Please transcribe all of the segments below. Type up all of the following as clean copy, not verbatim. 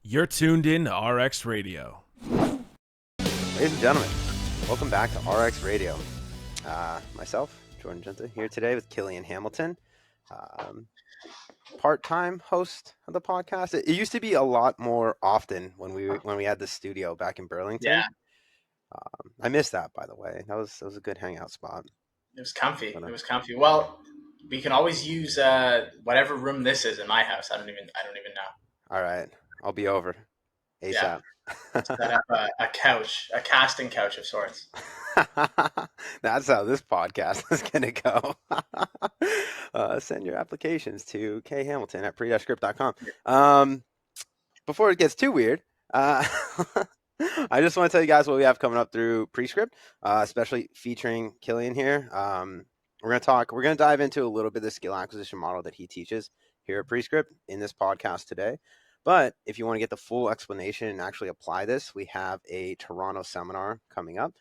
You're tuned in to RX Radio. Ladies and gentlemen, welcome back to RX Radio. Myself, Jordan Juinta, here today with Killian Hamilton, part-time host of the podcast. It used to be a lot more often when we had the studio back in Burlington. Yeah. I missed that, by the way. That was a good hangout spot. It was comfy. It was comfy. Well, we can always use whatever room this is in my house. I don't even know. All right, I'll be over ASAP. Yeah. Set up a couch, a casting couch of sorts. That's how this podcast is going to go. Send your applications to khamilton@pre-script.com. Before it gets too weird, I just want to tell you guys what we have coming up through Prescript, especially featuring Killian here. We're going to dive into a little bit of the skill acquisition model that he teaches here at Prescript in this podcast today. But if you want to get the full explanation and actually apply this, we have a Toronto seminar coming up.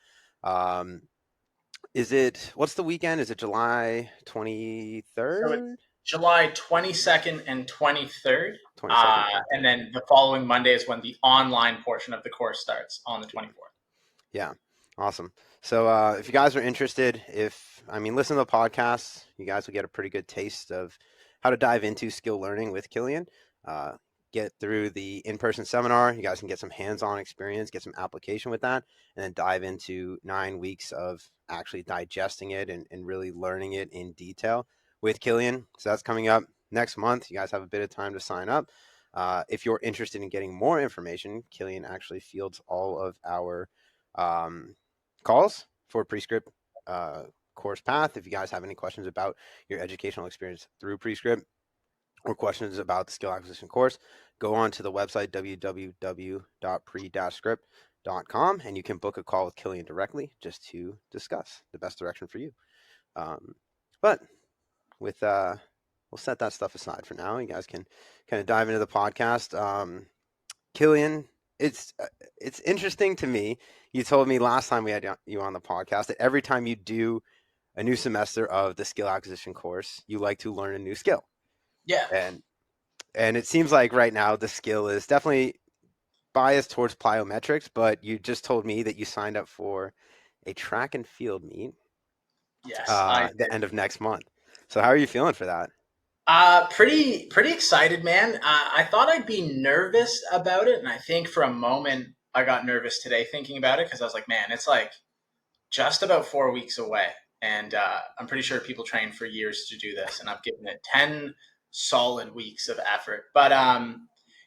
What's the weekend? Is it July 23rd? So July 22nd and 23rd. And then the following Monday is when the online portion of the course starts on the 24th. Yeah. Awesome. So if you guys are interested, listen to the podcast, you guys will get a pretty good taste of how to dive into skill learning with Killian. Get through the in-person seminar. You guys can get some hands-on experience, get some application with that, and then dive into 9 weeks of actually digesting it and really learning it in detail with Killian. So that's coming up next month. You guys have a bit of time to sign up. If you're interested in getting more information, Killian actually fields all of our calls for Prescript course path. If you guys have any questions about your educational experience through Prescript or questions about the skill acquisition course, go on to the website www.pre-script.com and you can book a call with Killian directly just to discuss the best direction for you. But with we'll set that stuff aside for now. You guys can kind of dive into the podcast. Killian, it's interesting to me. You told me last time we had you on the podcast that every time you do a new semester of the skill acquisition course, you like to learn a new skill. Yeah. And it seems like right now the skill is definitely biased towards plyometrics, but you just told me that you signed up for a track and field meet. Yes. The end of next month. So how are you feeling for that? Pretty excited, man. I thought I'd be nervous about it. And I think for a moment I got nervous today thinking about it because I was like, man, it's like just about 4 weeks away. And I'm pretty sure people train for years to do this. And I've given it 10 solid weeks of effort. But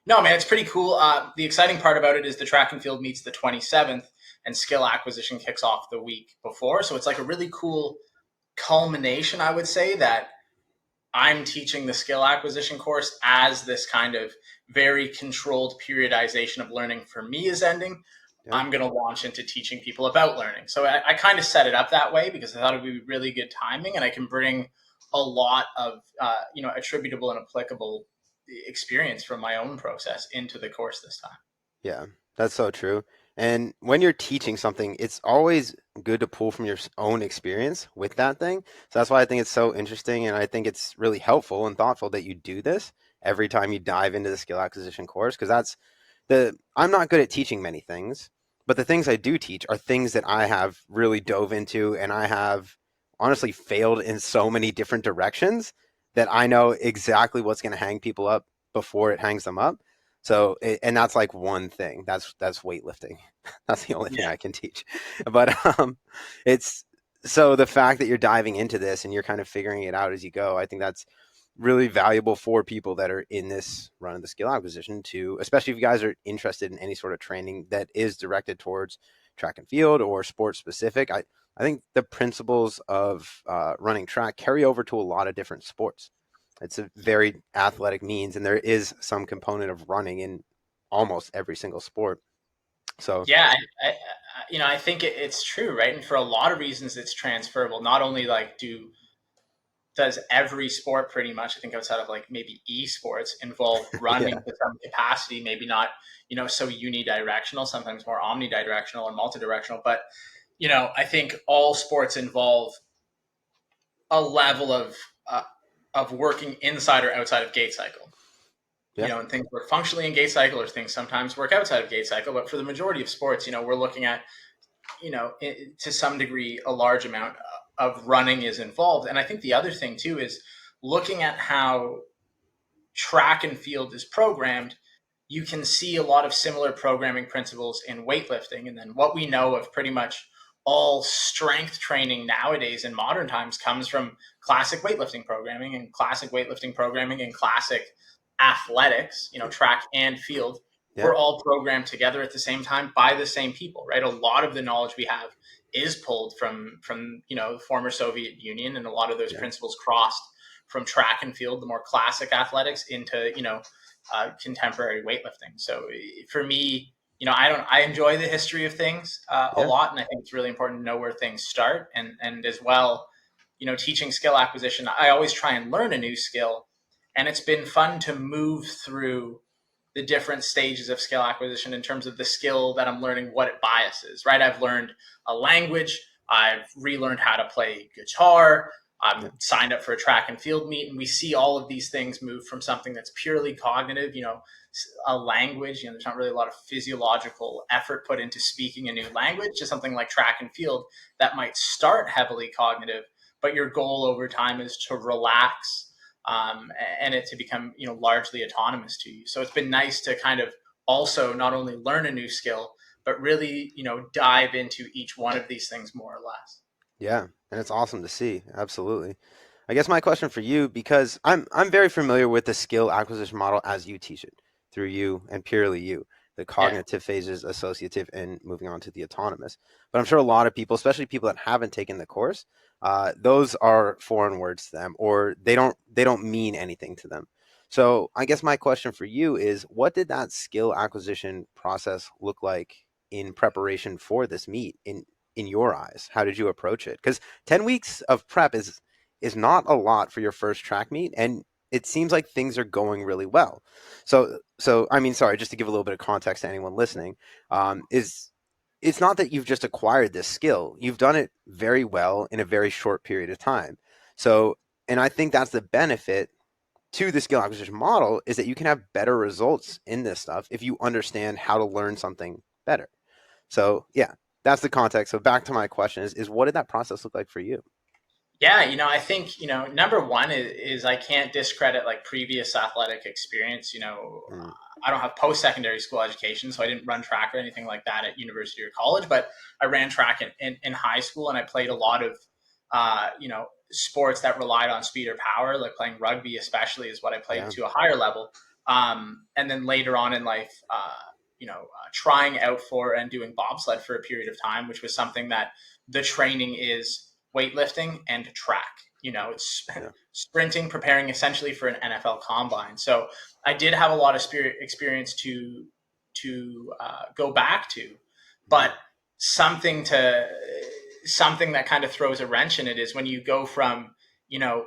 no, man, it's pretty cool. The exciting part about it is the track and field meets the 27th and skill acquisition kicks off the week before. So it's like a really cool culmination, I would say, that I'm teaching the skill acquisition course as this kind of very controlled periodization of learning for me is ending. Yeah. I'm going to launch into teaching people about learning. So I kind of set it up that way because I thought it would be really good timing and I can bring a lot of, attributable and applicable experience from my own process into the course this time. Yeah, that's so true. And when you're teaching something, it's always good to pull from your own experience with that thing. So that's why I think it's so interesting. And I think it's really helpful and thoughtful that you do this every time you dive into the skill acquisition course. Because I'm not good at teaching many things, but the things I do teach are things that I have really dove into and I have honestly failed in so many different directions that I know exactly what's going to hang people up before it hangs them up. So, and that's like one thing. That's weightlifting. That's the only thing I can teach. But it's so the fact that you're diving into this and you're kind of figuring it out as you go, I think that's really valuable for people that are in this run of the skill acquisition to, especially if you guys are interested in any sort of training that is directed towards track and field or sports specific. I think the principles of running track carry over to a lot of different sports. It's a very athletic means, and there is some component of running in almost every single sport. So yeah, I think it's true, right? And for a lot of reasons, it's transferable. Not only like does every sport pretty much, I think outside of like maybe esports, involve running to some capacity, maybe not, so unidirectional, sometimes more omnidirectional or multidirectional. But, I think all sports involve a level of working inside or outside of gait cycle. And things work functionally in gait cycle, or things sometimes work outside of gait cycle. But for the majority of sports, we're looking at, to some degree, a large amount of running is involved. And I think the other thing too is looking at how track and field is programmed. You can see a lot of similar programming principles in weightlifting. And then what we know of pretty much all strength training nowadays in modern times comes from classic weightlifting programming and classic athletics, track and field. We're all programmed together at the same time by the same people, right? A lot of the knowledge we have is pulled from the former Soviet Union, and a lot of those principles crossed from track and field, the more classic athletics, into contemporary weightlifting. So for me, I enjoy the history of things a lot, and I think it's really important to know where things start, and as well, teaching skill acquisition. I always try and learn a new skill, and it's been fun to move through the different stages of skill acquisition in terms of the skill that I'm learning, what it biases, right? I've learned a language, I've relearned how to play guitar, I'm signed up for a track and field meet, and we see all of these things move from something that's purely cognitive, a language, there's not really a lot of physiological effort put into speaking a new language, to something like track and field that might start heavily cognitive, but your goal over time is to relax and it to become, largely autonomous to you. So it's been nice to kind of also not only learn a new skill, but really, dive into each one of these things more or less. Yeah, and it's awesome to see. Absolutely. I guess my question for you, because I'm very familiar with the skill acquisition model as you teach it, through you and purely you, the cognitive phases, associative, and moving on to the autonomous. But I'm sure a lot of people, especially people that haven't taken the course, those are foreign words to them, or they don't mean anything to them. So I guess my question for you is, what did that skill acquisition process look like in preparation for this meet in your eyes? How did you approach it? Because 10 weeks of prep is not a lot for your first track meet, and it seems like things are going really well. So I mean, sorry, just to give a little bit of context to anyone listening, it's not that you've just acquired this skill. You've done it very well in a very short period of time. So, and I think that's the benefit to the skill acquisition model, is that you can have better results in this stuff if you understand how to learn something better. So yeah, that's the context. So back to my question is what did that process look like for you? Yeah, I think, number one is I can't discredit like previous athletic experience. I don't have post-secondary school education, so I didn't run track or anything like that at university or college, but I ran track in high school, and I played a lot of, sports that relied on speed or power, like playing rugby especially is what I played to a higher level. And then later on in life, trying out for and doing bobsled for a period of time, which was something that the training is weightlifting and track. It's sprinting, preparing essentially for an NFL combine. So I did have a lot of experience to go back to, but something that kind of throws a wrench in it is when you go from,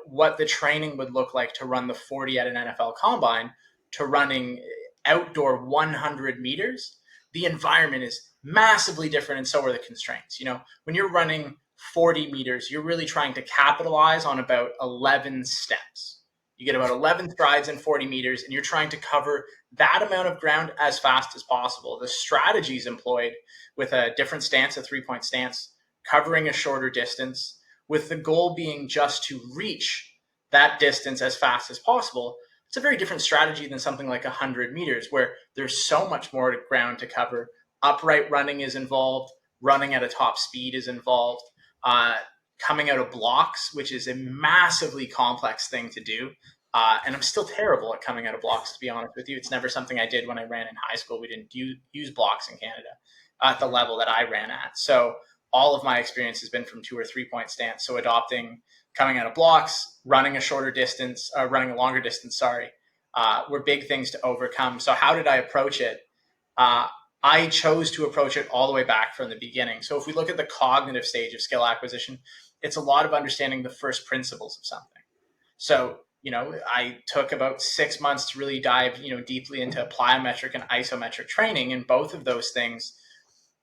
what the training would look like to run the 40 at an NFL combine to running outdoor 100 meters. The environment is massively different, and so are the constraints. When you're running 40 meters, you're really trying to capitalize on about 11 steps. You get about 11 strides in 40 meters, and you're trying to cover that amount of ground as fast as possible. The strategies employed with a different stance, a 3-point stance, covering a shorter distance, with the goal being just to reach that distance as fast as possible. It's a very different strategy than something like 100 meters, where there's so much more ground to cover. Upright running is involved. Running at a top speed is involved. Coming out of blocks, which is a massively complex thing to do. And I'm still terrible at coming out of blocks, to be honest with you. It's never something I did when I ran in high school. We didn't use blocks in Canada at the level that I ran at. So all of my experience has been from 2 or 3-point stance. So adopting coming out of blocks, running a longer distance, were big things to overcome. So how did I approach it? I chose to approach it all the way back from the beginning. So if we look at the cognitive stage of skill acquisition, it's a lot of understanding the first principles of something. So, I took about 6 months to really dive, deeply into plyometric and isometric training, and both of those things,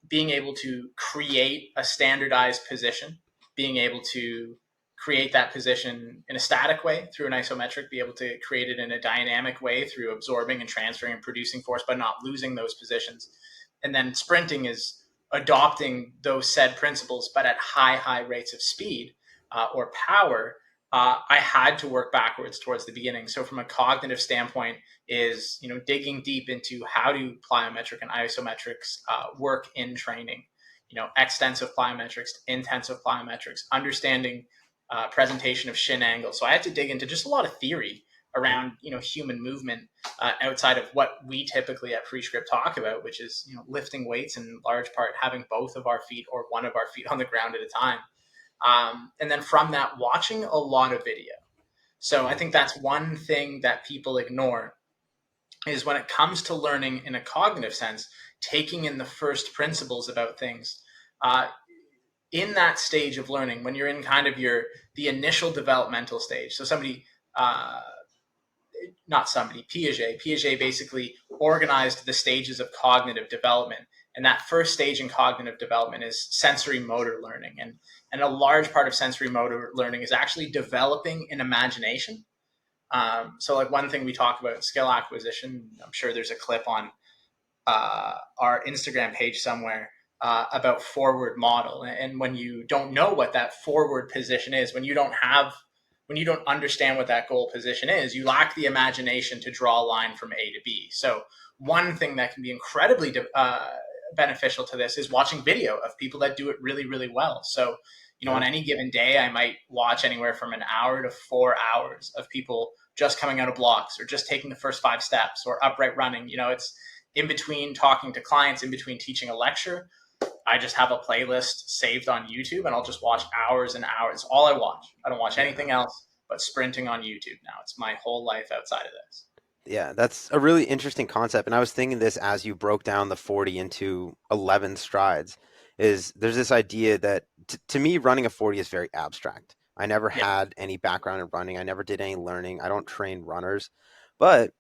being able to create a standardized position, being able to create that position in a static way through an isometric, be able to create it in a dynamic way through absorbing and transferring and producing force, but not losing those positions. And then sprinting is adopting those said principles, but at high rates of speed or power. I had to work backwards towards the beginning. So from a cognitive standpoint is, digging deep into how do plyometric and isometrics work in training, extensive plyometrics, intensive plyometrics, understanding presentation of shin angle. So I had to dig into just a lot of theory around, human movement outside of what we typically at Prescript talk about, which is, lifting weights and in large part having both of our feet or one of our feet on the ground at a time. And then from that, watching a lot of video. So I think that's one thing that people ignore is when it comes to learning in a cognitive sense, taking in the first principles about things. In that stage of learning, when you're in kind of the initial developmental stage. So Piaget basically organized the stages of cognitive development. And that first stage in cognitive development is sensory motor learning. And a large part of sensory motor learning is actually developing an imagination. So like one thing we talk about in skill acquisition, I'm sure there's a clip on our Instagram page somewhere about forward model. And when you don't know what that forward position is, when you don't understand what that goal position is, you lack the imagination to draw a line from A to B. So one thing that can be incredibly beneficial to this is watching video of people that do it really, really well. So, on any given day, I might watch anywhere from an hour to 4 hours of people just coming out of blocks or just taking the first 5 steps or upright running. It's in between talking to clients, in between teaching a lecture. I just have a playlist saved on YouTube and I'll just watch hours and hours. All I watch. I don't watch anything else but sprinting on YouTube now. It's my whole life outside of this. Yeah, that's a really interesting concept. And I was thinking this as you broke down the 40 into 11 strides, is there's this idea that to me, running a 40 is very abstract. I never had any background in running. I never did any learning. I don't train runners. But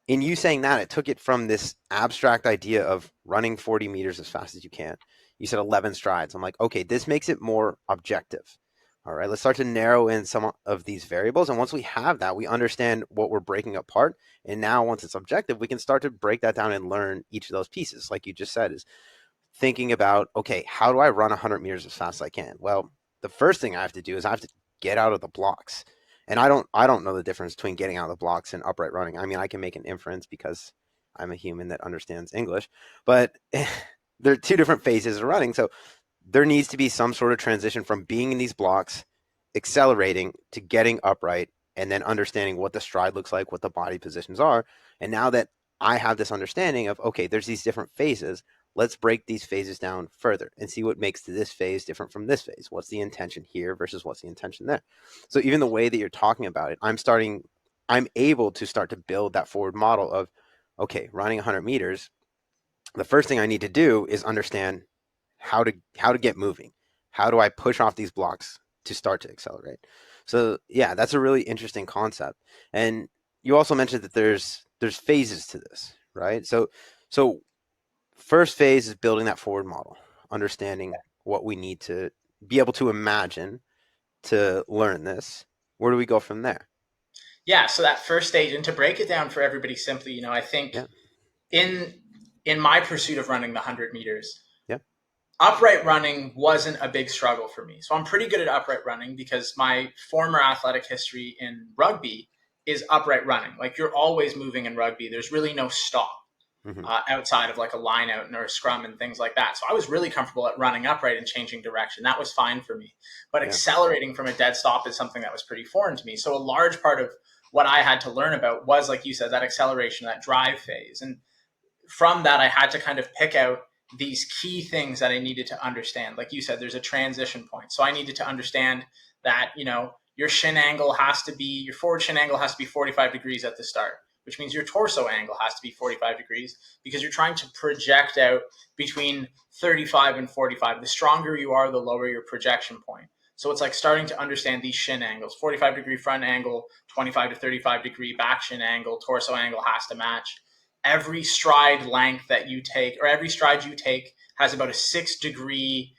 in you saying that, it took it from this abstract idea of running 40 meters as fast as you can. You said 11 strides. I'm like, okay, this makes it more objective. All right, let's start to narrow in some of these variables. And once we have that, we understand what we're breaking apart. And now once it's objective, we can start to break that down and learn each of those pieces. Like you just said, is thinking about, okay, how do I run 100 meters as fast as I can? Well, the first thing I have to do is I have to get out of the blocks. And I don't know the difference between getting out of the blocks and upright running. I mean, I can make an inference because I'm a human that understands English, but there are two different phases of running. So there needs to be some sort of transition from being in these blocks, accelerating, to getting upright, and then understanding what the stride looks like, what the body positions are. And now that I have this understanding of, okay, there's these different phases, let's break these phases down further and see what makes this phase different from this phase. What's the intention here versus what's the intention there? So even the way that you're talking about it, I'm able to start to build that forward model of, okay, running 100 meters, the first thing I need to do is understand how to get moving. How do I push off these blocks to start to accelerate? So yeah, that's a really interesting concept. And you also mentioned that there's phases to this, right? So first phase is building that forward model, understanding what we need to be able to imagine to learn this. Where do we go from there? Yeah, so that first stage, and to break it down for everybody simply, I think in my pursuit of running the 100 meters, upright running wasn't a big struggle for me. So I'm pretty good at upright running because my former athletic history in rugby is upright running. Like you're always moving in rugby. There's really no stop outside of like a line out or a scrum and things like that. So I was really comfortable at running upright and changing direction. That was fine for me. But accelerating from a dead stop is something that was pretty foreign to me. So a large part of what I had to learn about was, like you said, that acceleration, that drive phase. And from that, I had to kind of pick out these key things that I needed to understand. Like you said, there's a transition point. So I needed to understand that, your shin angle has to be, your forward shin angle has to be 45 degrees at the start, which means your torso angle has to be 45 degrees because you're trying to project out between 35 and 45. The stronger you are, the lower your projection point. So it's like starting to understand these shin angles, 45 degree front angle, 25 to 35 degree back shin angle, torso angle has to match. Every stride length that you take, or every stride you take, has about a 6 degree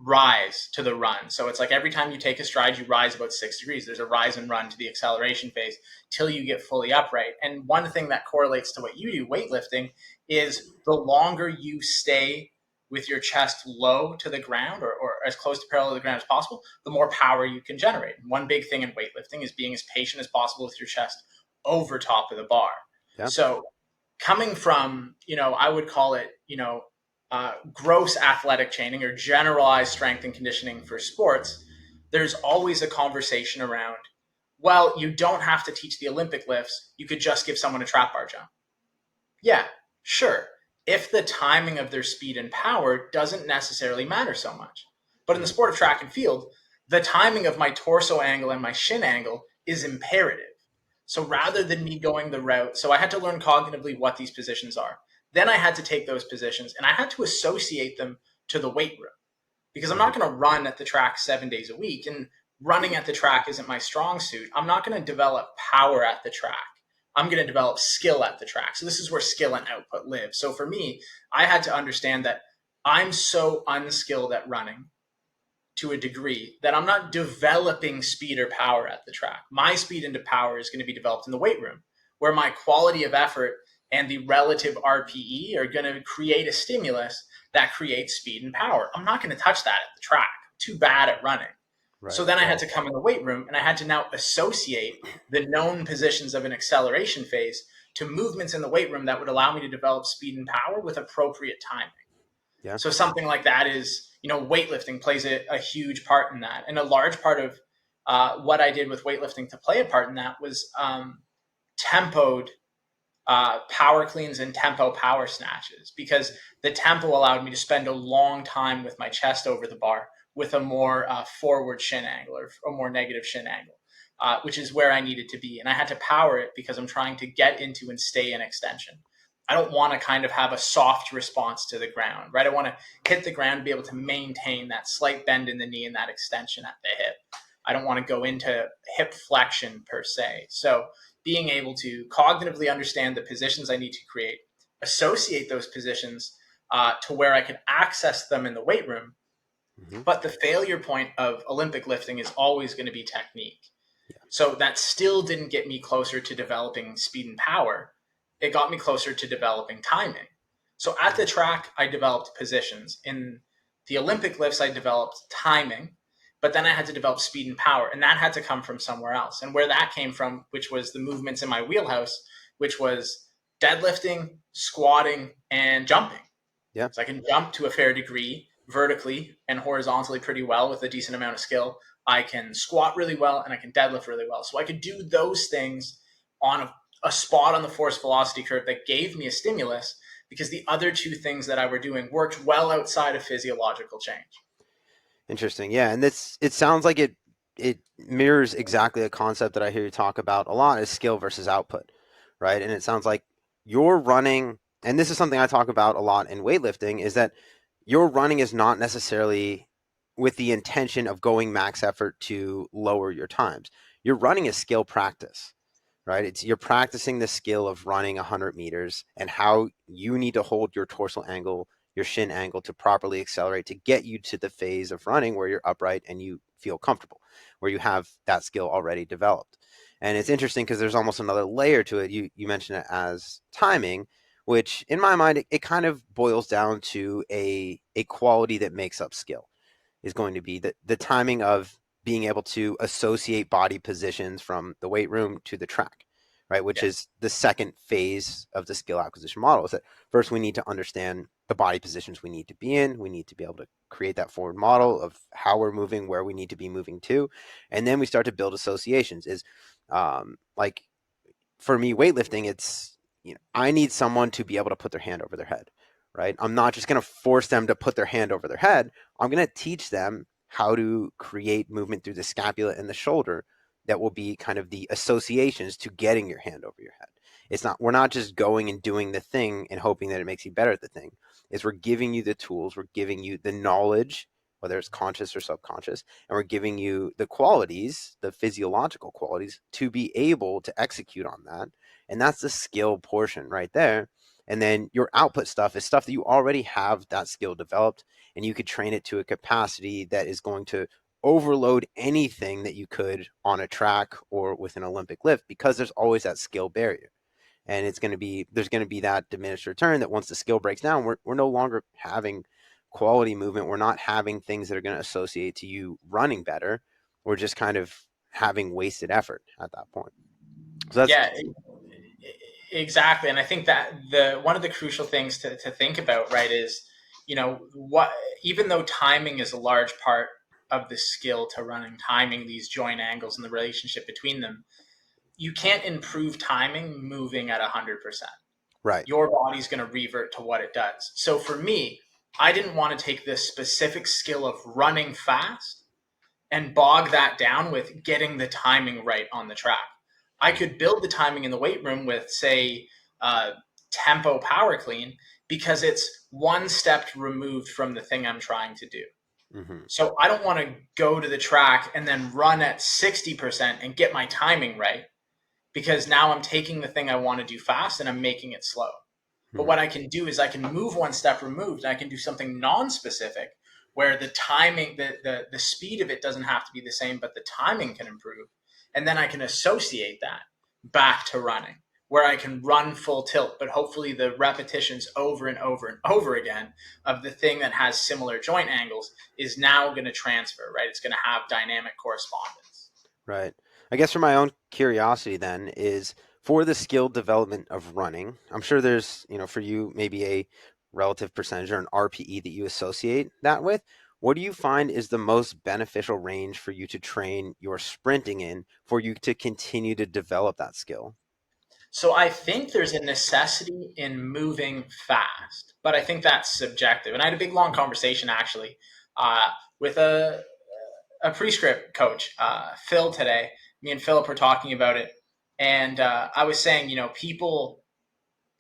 rise to the run. So it's like every time you take a stride, you rise about 6 degrees. There's a rise and run to the acceleration phase till you get fully upright. And one thing that correlates to what you do, weightlifting, is the longer you stay with your chest low to the ground or as close to parallel to the ground as possible, the more power you can generate. And one big thing in weightlifting is being as patient as possible with your chest over top of the bar. Yeah. So coming from, I would call it, gross athletic training or generalized strength and conditioning for sports, there's always a conversation around, well, you don't have to teach the Olympic lifts. You could just give someone a trap bar jump. Yeah, sure. If the timing of their speed and power doesn't necessarily matter so much. But in the sport of track and field, the timing of my torso angle and my shin angle is imperative. So rather than me going the route, so I had to learn cognitively what these positions are. Then I had to take those positions and I had to associate them to the weight room, because I'm not going to run at the track 7 days a week, and running at the track isn't my strong suit. I'm not going to develop power at the track. I'm going to develop skill at the track. So this is where skill and output live. So for me, I had to understand that I'm so unskilled at running to a degree that I'm not developing speed or power at the track. My speed and power is going to be developed in the weight room, where my quality of effort and the relative RPE are going to create a stimulus that creates speed and power. I'm not going to touch that at the track. I'm too bad at running. Right. So then I had to come in the weight room and I had to now associate the known positions of an acceleration phase to movements in the weight room that would allow me to develop speed and power with appropriate timing. Yeah. So something like that is, weightlifting plays a huge part in that. And a large part of what I did with weightlifting to play a part in that was tempoed power cleans and tempo power snatches, because the tempo allowed me to spend a long time with my chest over the bar with a more forward shin angle or a more negative shin angle, which is where I needed to be. And I had to power it because I'm trying to get into and stay in extension. I don't want to kind of have a soft response to the ground, right? I want to hit the ground, be able to maintain that slight bend in the knee and that extension at the hip. I don't want to go into hip flexion per se. So being able to cognitively understand the positions I need to create, associate those positions to where I can access them in the weight room. Mm-hmm. But the failure point of Olympic lifting is always going to be technique. Yeah. So that still didn't get me closer to developing speed and power. It got me closer to developing timing. So at the track, I developed positions. In the Olympic lifts, I developed timing. But then I had to develop speed and power, and that had to come from somewhere else. And where that came from, which was the movements in my wheelhouse, which was deadlifting, squatting, and jumping. Yeah. So I can jump to a fair degree vertically and horizontally pretty well with a decent amount of skill. I can squat really well, and I can deadlift really well. So I could do those things on a spot on the force velocity curve that gave me a stimulus, because the other two things that I were doing worked well outside of physiological change. Interesting. Yeah. And it sounds like it mirrors exactly a concept that I hear you talk about a lot, is skill versus output, right? And it sounds like you're running, and this is something I talk about a lot in weightlifting, is that your running is not necessarily with the intention of going max effort to lower your times. You're running a skill practice, right? You're practicing the skill of running 100 meters and how you need to hold your dorsal angle, your shin angle to properly accelerate to get you to the phase of running where you're upright and you feel comfortable, where you have that skill already developed. And it's interesting because there's almost another layer to it. You mentioned it as timing, which in my mind, it kind of boils down to a quality that makes up skill, is going to be the timing of being able to associate body positions from the weight room to the track, right? Which is the second phase of the skill acquisition model. Is that first we need to understand the body positions we need to be in. We need to be able to create that forward model of how we're moving, where we need to be moving to. And then we start to build associations. Like for me, weightlifting, it's, I need someone to be able to put their hand over their head, right? I'm not just going to force them to put their hand over their head. I'm going to teach them how to create movement through the scapula and the shoulder that will be kind of the associations to getting your hand over your head. We're not just going and doing the thing and hoping that it makes you better at the thing. We're giving you the tools, we're giving you the knowledge, whether it's conscious or subconscious, and we're giving you the qualities, the physiological qualities, to be able to execute on that. And that's the skill portion right there. And then your output stuff is stuff that you already have that skill developed, and you could train it to a capacity that is going to overload anything that you could on a track or with an Olympic lift, because there's always that skill barrier. And there's going to be that diminished return that once the skill breaks down, we're no longer having quality movement. We're not having things that are going to associate to you running better. We're just kind of having wasted effort at that point. So that's, Yeah, exactly. And I think that one of the crucial things to think about, right, is, what, even though timing is a large part of the skill to running, timing these joint angles and the relationship between them, you can't improve timing moving at 100%. right. Your body's going to revert to what it does. So for me, I didn't want to take this specific skill of running fast and bog that down with getting the timing right on the track. I could build the timing in the weight room with, say, tempo power clean, because it's one step removed from the thing I'm trying to do. Mm-hmm. So I don't want to go to the track and then run at 60% and get my timing right, because now I'm taking the thing I want to do fast and I'm making it slow. But what I can do is I can move one step removed, and I can do something non-specific where the timing, the speed of it doesn't have to be the same, but the timing can improve. And then I can associate that back to running, where I can run full tilt, but hopefully the repetitions over and over and over again of the thing that has similar joint angles is now going to transfer, right? It's going to have dynamic correspondence. Right. I guess for my own curiosity then is, for the skill development of running, I'm sure there's, for you, maybe a relative percentage or an RPE that you associate that with. What do you find is the most beneficial range for you to train your sprinting in for you to continue to develop that skill? So I think there's a necessity in moving fast, but I think that's subjective. And I had a big, long conversation actually with a prescript coach, Phil, today. Me and Philip were talking about it, and I was saying, people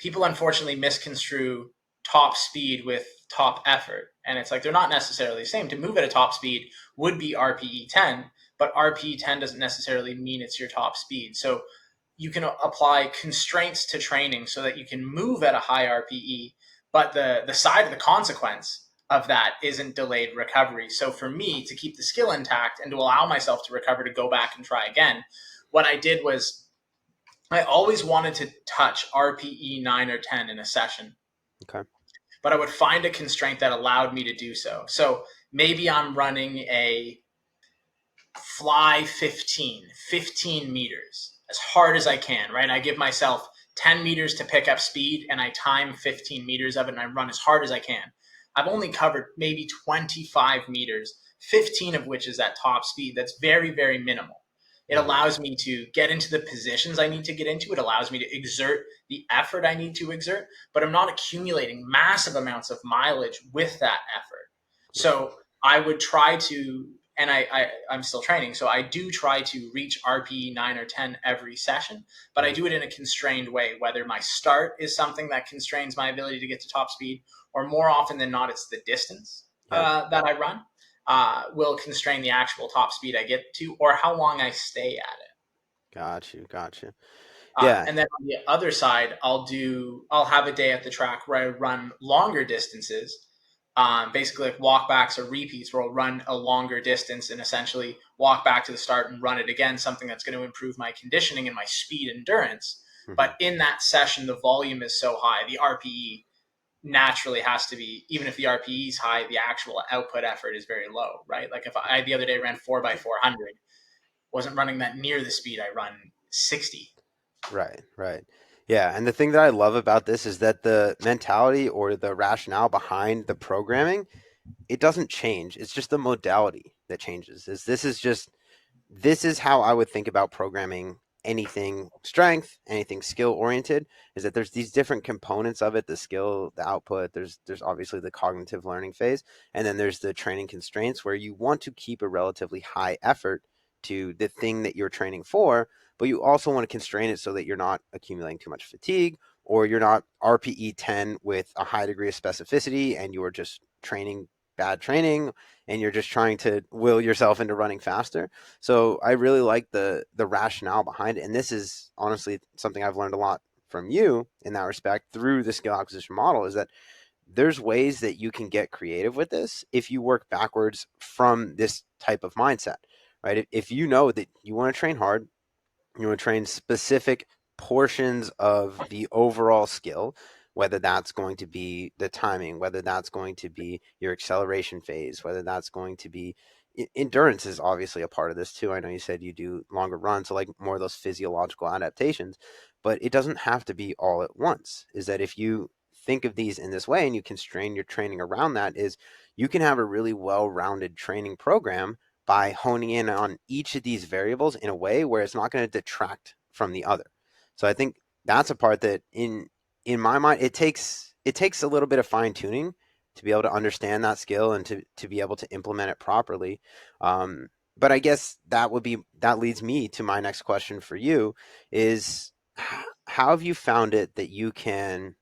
unfortunately misconstrue top speed with top effort, and it's like they're not necessarily the same. To move at a top speed would be RPE 10, but RPE 10 doesn't necessarily mean it's your top speed. So you can apply constraints to training so that you can move at a high RPE, but the side of the consequence of that isn't delayed recovery. So for me, to keep the skill intact and to allow myself to recover, to go back and try again, what I did was I always wanted to touch RPE 9 or 10 in a session. Okay. But I would find a constraint that allowed me to do so. So maybe I'm running a fly 15 meters as hard as I can, right? I give myself 10 meters to pick up speed, and I time 15 meters of it, and I run as hard as I can. I've only covered maybe 25 meters, 15 of which is at top speed. That's very, very minimal. It allows me to get into the positions I need to get into. It allows me to exert the effort I need to exert, but I'm not accumulating massive amounts of mileage with that effort. So I would try to, and I'm still training, so I do try to reach RPE 9 or 10 every session, but I do it in a constrained way, whether my start is something that constrains my ability to get to top speed, or more often than not, it's the distance that I run. Will constrain the actual top speed I get to, or how long I stay at it. Got you. Yeah. And then on the other side, I'll have a day at the track where I run longer distances, basically like walkbacks or repeats, where I'll run a longer distance and essentially walk back to the start and run it again, something that's going to improve my conditioning and my speed endurance. Mm-hmm. But in that session, the volume is so high, the RPE naturally has to be, even if the RPE is high, the actual output effort is very low, right? Like if I the other day ran 4x400, wasn't running that near the speed I run 60. Right. Yeah. And the thing that I love about this is that the mentality or the rationale behind the programming, it doesn't change. It's just the modality that changes. This is how I would think about programming anything strength, anything skill oriented, is that there's these different components of it: the skill, the output, there's obviously the cognitive learning phase, and then there's the training constraints, where you want to keep a relatively high effort to the thing that you're training for, but you also want to constrain it so that you're not accumulating too much fatigue, or you're not RPE 10 with a high degree of specificity and you're just training bad training and you're just trying to will yourself into running faster. So I really like the rationale behind it. And this is honestly something I've learned a lot from you in that respect through the skill acquisition model is that there's ways that you can get creative with this if you work backwards from this type of mindset, right? If you know that you want to train hard, you want to train specific portions of the overall skill, whether that's going to be the timing, whether that's going to be your acceleration phase, whether that's going to be endurance is obviously a part of this too. I know you said you do longer runs, so like more of those physiological adaptations, but it doesn't have to be all at once. Is that if you think of these in this way and you constrain your training around that, is you can have a really well-rounded training program by honing in on each of these variables in a way where it's not going to detract from the other. So I think that's a part that in my mind, it takes a little bit of fine tuning to be able to understand that skill and to be able to implement it properly. But I guess that leads me to my next question for you is how have you found it that you can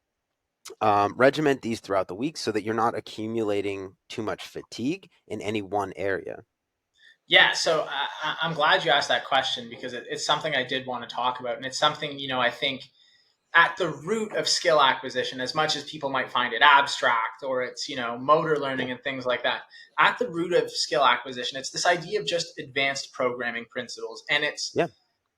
regiment these throughout the week so that you're not accumulating too much fatigue in any one area? Yeah, so I'm glad you asked that question because it's something I did want to talk about. And it's something, I think at the root of skill acquisition, as much as people might find it abstract or it's, motor learning and things like that, at the root of skill acquisition, it's this idea of just advanced programming principles. And Yeah.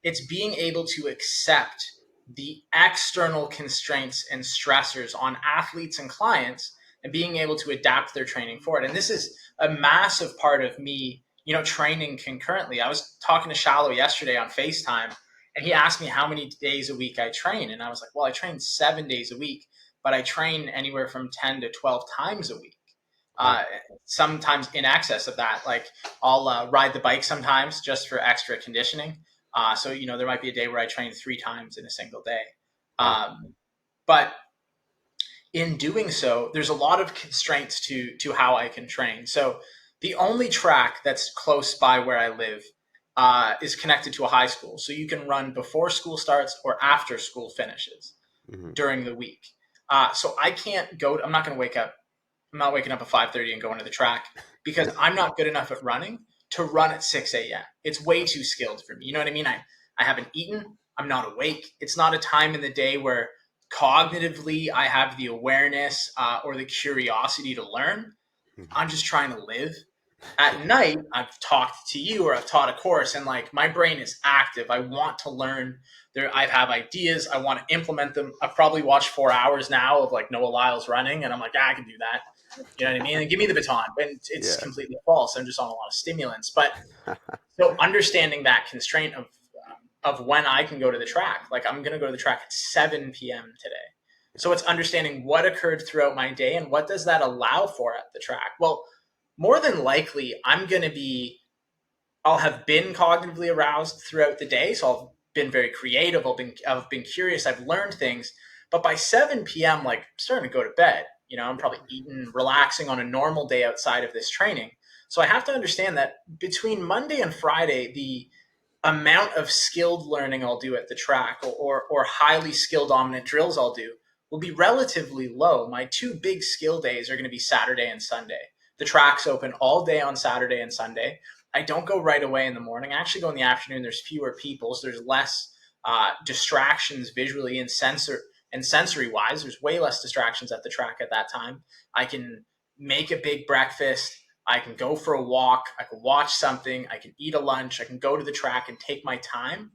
it's being able to accept the external constraints and stressors on athletes and clients and being able to adapt their training for it. And this is a massive part of me, training concurrently. I was talking to Shallow yesterday on FaceTime, and he asked me how many days a week I train. And I was like, well, I train 7 days a week, but I train anywhere from 10 to 12 times a week. Sometimes in excess of that. Like I'll ride the bike sometimes just for extra conditioning. So, there might be a day where I train 3 times in a single day. But in doing so, there's a lot of constraints to how I can train. So the only track that's close by where I live is connected to a high school. So you can run before school starts or after school finishes during the week. So I can't go, I'm not waking up at 5:30 and going to the track because I'm not good enough at running to run at 6 a.m. It's way too skilled for me. You know what I mean? I haven't eaten. I'm not awake. It's not a time in the day where cognitively I have the awareness or the curiosity to learn. I'm just trying to live. At night, I've talked to you or I've taught a course and like my brain is active. I want to learn. I have ideas. I want to implement them. I've probably watched 4 hours now of like Noah Lyles running and I'm like, I can do that. You know what I mean? And give me the baton. And it's completely false. I'm just on a lot of stimulants. But so understanding that constraint of when I can go to the track, like I'm going to go to the track at 7 p.m. today. So it's understanding what occurred throughout my day and what does that allow for at the track? Well, more than likely, I'll have been cognitively aroused throughout the day. So I've been very creative. I've been curious. I've learned things. But by 7 p.m., like I'm starting to go to bed. I'm probably eating, relaxing on a normal day outside of this training. So I have to understand that between Monday and Friday, the amount of skilled learning I'll do at the track or highly skill dominant drills I'll do will be relatively low. My 2 big skill days are going to be Saturday and Sunday. The track's open all day on Saturday and Sunday. I don't go right away in the morning. I actually go in the afternoon. There's fewer people, so there's less distractions visually and sensory wise. There's way less distractions at the track at that time. I can make a big breakfast. I can go for a walk. I can watch something. I can eat a lunch. I can go to the track and take my time.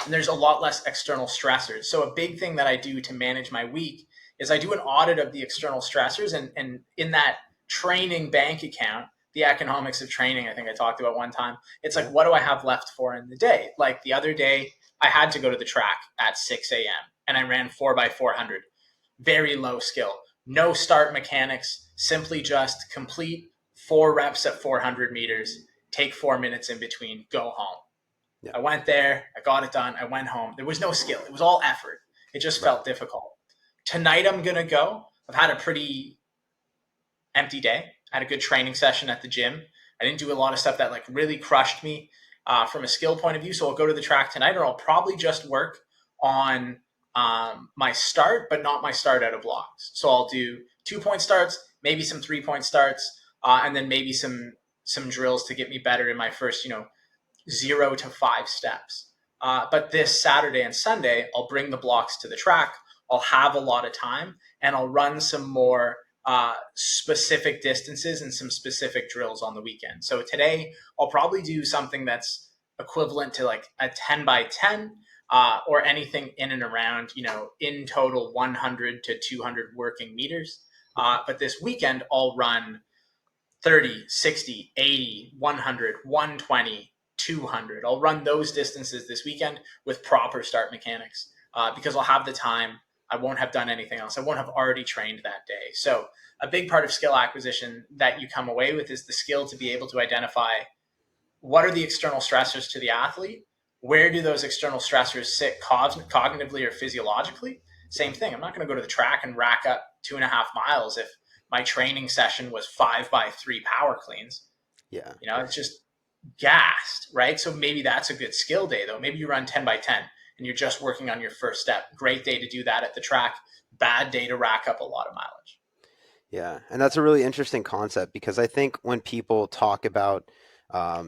And there's a lot less external stressors. So a big thing that I do to manage my week is I do an audit of the external stressors. And in that training bank account, the economics of training, I think I talked about one time, it's like, what do I have left for in the day? Like the other day, I had to go to the track at 6 a.m. and I ran 4x400. Very low skill. No start mechanics, simply just complete 4 reps at 400 meters, take 4 minutes in between, go home. Yeah. I went there, I got it done, I went home. There was no skill. It was all effort. It just felt difficult. Tonight I'm going to go. I've had a pretty empty day. I had a good training session at the gym. I didn't do a lot of stuff that like really crushed me from a skill point of view. So I'll go to the track tonight, or I'll probably just work on my start, but not my start out of blocks. So I'll do 2-point starts, maybe some 3-point starts, and then maybe some drills to get me better in my first, 0 to 5 steps. But this Saturday and Sunday, I'll bring the blocks to the track. I'll have a lot of time and I'll run some more specific distances and some specific drills on the weekend. So today I'll probably do something that's equivalent to like a 10 by 10 or anything in and around, in total 100 to 200 working meters. But this weekend I'll run 30, 60, 80, 100, 120, 200. I'll run those distances this weekend with proper start mechanics because I'll have the time. I won't have done anything else. I won't have already trained that day. So a big part of skill acquisition that you come away with is the skill to be able to identify what are the external stressors to the athlete? Where do those external stressors sit cognitively or physiologically? Same thing. I'm not going to go to the track and rack up 2.5 miles if my training session was 5 by 3 power cleans. Yeah. It's just gassed, right? So maybe that's a good skill day though. Maybe you run 10 by 10 and you're just working on your first step. Great day to do that at the track. Bad day to rack up a lot of mileage. Yeah. And that's a really interesting concept because I think when people talk about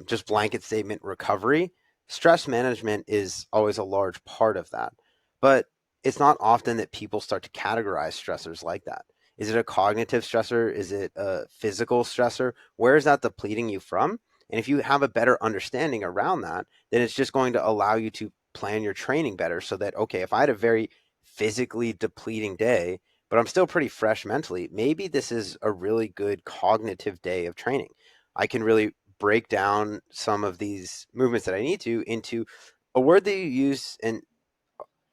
just blanket statement recovery, stress management is always a large part of that. But it's not often that people start to categorize stressors like that. Is it a cognitive stressor? Is it a physical stressor? Where is that depleting you from? And if you have a better understanding around that, then it's just going to allow you to plan your training better so that, okay, if I had a very physically depleting day, but I'm still pretty fresh mentally, maybe this is a really good cognitive day of training. I can really break down some of these movements that I need to into a word that you use, and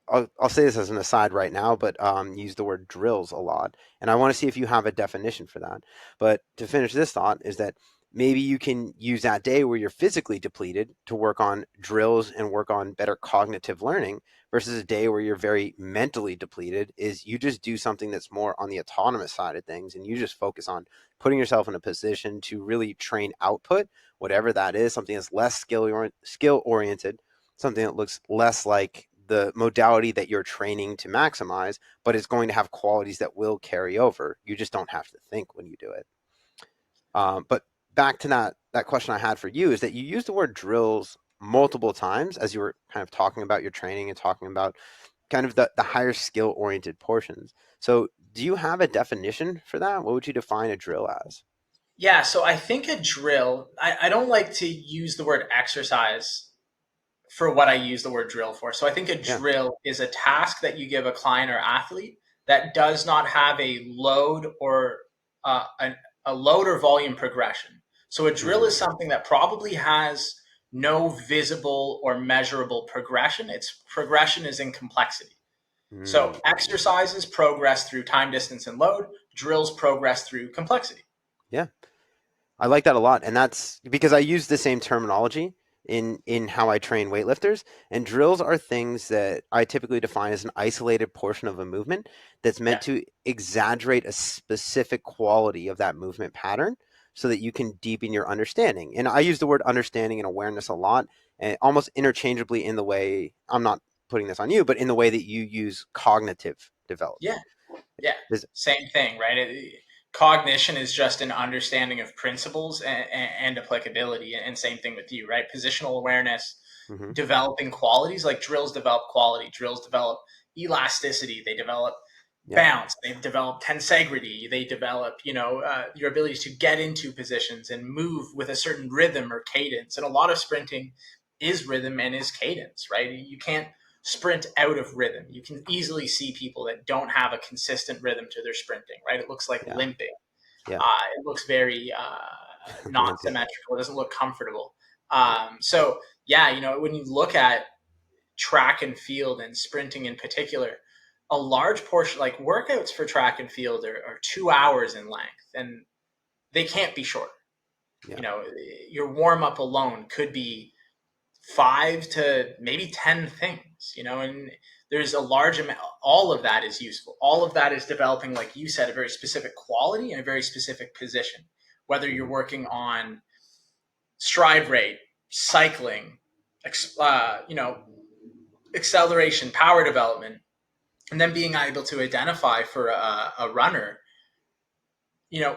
I'll say this as an aside right now, but use the word drills a lot. And I want to see if you have a definition for that. But to finish this thought is that maybe you can use that day where you're physically depleted to work on drills and work on better cognitive learning versus a day where you're very mentally depleted is you just do something that's more on the autonomous side of things and you just focus on putting yourself in a position to really train output, whatever that is, something that's less skill oriented, something that looks less like the modality that you're training to maximize, but it's going to have qualities that will carry over. You just don't have to think when you do it. But back to that question I had for you is that you used the word drills multiple times as you were kind of talking about your training and talking about kind of the higher skill oriented portions. So do you have a definition for that? What would you define a drill as? Yeah, so I think a drill, I don't like to use the word exercise for what I use the word drill for. So I think a drill is a task that you give a client or athlete that does not have a load or a load or volume progression. So a drill is something that probably has no visible or measurable progression. Its progression is in complexity. So exercises progress through time, distance, and load. Drills progress through complexity. Yeah, I like that a lot. And that's because I use the same terminology in how I train weightlifters. And drills are things that I typically define as an isolated portion of a movement that's meant to exaggerate a specific quality of that movement pattern so that you can deepen your understanding. And I use the word understanding and awareness a lot, and almost interchangeably in the way, I'm not putting this on you, but in the way that you use cognitive development. Yeah. Same thing, right? Cognition is just an understanding of principles and applicability. And same thing with you, right? Positional awareness, developing qualities, like drills develop quality, drills develop elasticity, they develop bounce, they develop tensegrity, they develop, your ability to get into positions and move with a certain rhythm or cadence. And a lot of sprinting is rhythm and is cadence, right? You can't sprint out of rhythm. You can easily see people that don't have a consistent rhythm to their sprinting, right? It looks like limping. It looks very not symmetrical. It doesn't look comfortable. So when you look at track and field and sprinting in particular, a large portion, like workouts for track and field are 2 hours in length and they can't be shorter. Your warm up alone could be 5 to maybe 10 things, and there's a large amount. All of that is useful. All of that is developing, like you said, a very specific quality and a very specific position, whether you're working on stride rate, cycling, acceleration, power development, and then being able to identify for a runner,